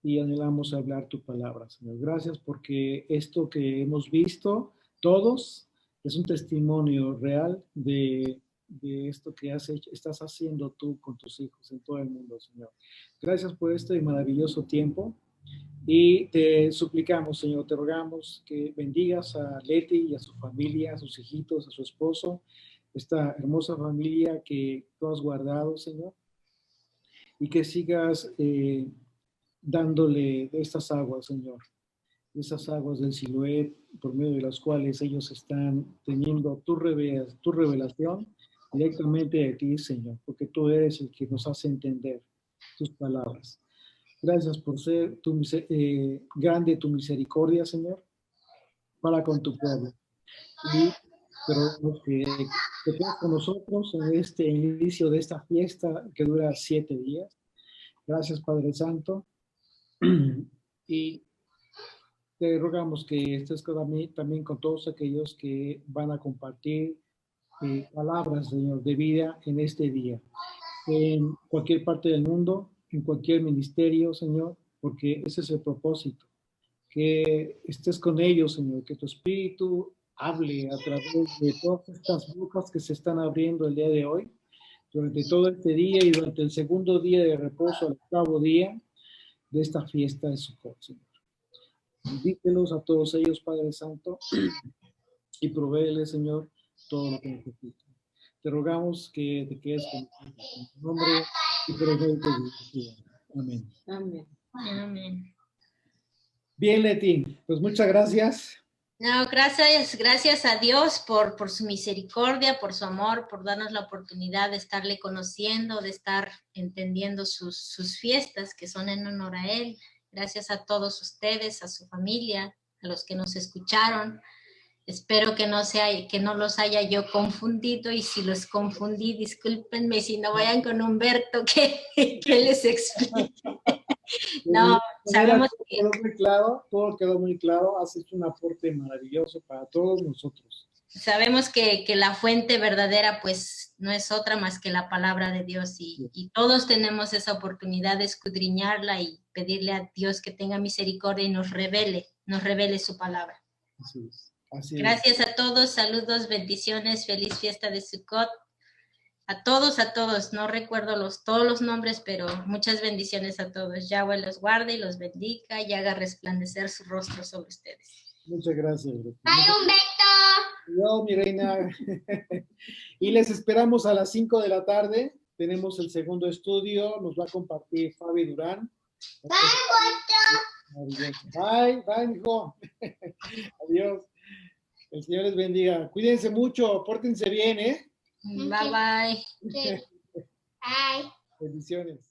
y anhelamos hablar tu palabra, Señor. Gracias porque esto que hemos visto todos es un testimonio real de esto que estás haciendo tú con tus hijos en todo el mundo, Señor. Gracias por este maravilloso tiempo y te suplicamos, Señor, te rogamos que bendigas a Leti y a su familia, a sus hijitos, a su esposo, esta hermosa familia que tú has guardado, Señor, y que sigas dándole estas aguas, Señor, esas aguas del Siloé, por medio de las cuales ellos están teniendo tu revelación directamente de ti, Señor, porque tú eres el que nos hace entender tus palabras. Gracias por ser grande tu misericordia, Señor, para con tu pueblo. Y pero que te quedes con nosotros en este inicio de esta fiesta que dura 7 días. Gracias, Padre Santo. Y te rogamos que estés también con todos aquellos que van a compartir palabras, Señor, de vida en este día, en cualquier parte del mundo, en cualquier ministerio, Señor, porque ese es el propósito, que estés con ellos, Señor, que tu Espíritu hable a través de todas estas bocas que se están abriendo el día de hoy, durante todo este día y durante el segundo día de reposo, el octavo día de esta fiesta de Sukkot, Señor. Bendícelos a todos ellos, Padre Santo, y provéele, Señor, todo lo que necesitan. Te rogamos que te quedes con nosotros. En tu nombre y por el nombre de Jesús. Amén. Amén. Amén. Bien, Leti, pues muchas gracias. No, gracias a Dios por su misericordia, por su amor, por darnos la oportunidad de estarle conociendo, de estar entendiendo sus fiestas que son en honor a Él. Gracias a todos ustedes, a su familia, a los que nos escucharon. Espero que no los haya yo confundido, y si los confundí, discúlpenme, si no vayan con Humberto que les explique. No, sabemos que todo quedó muy claro, has hecho un aporte maravilloso para todos nosotros. sabemos que la fuente verdadera pues no es otra más que la palabra de Dios y todos tenemos esa oportunidad de escudriñarla y pedirle a Dios que tenga misericordia y nos revele su palabra. Así es. Así es. Gracias a todos, saludos, bendiciones, feliz fiesta de Sukkot. A todos, no recuerdo todos los nombres, pero muchas bendiciones a todos. Yahweh los guarde y los bendiga y haga resplandecer su rostro sobre ustedes. Muchas gracias. ¡Ay, Humberto! Yo, mi reina. Y les esperamos a las 5 de la tarde. Tenemos el segundo estudio. Nos va a compartir Fabi Durán. Bye, bye, hijo. Adiós. El Señor les bendiga. Cuídense mucho, pórtense bien, ¿eh? Bye, bye. Bye. Bendiciones.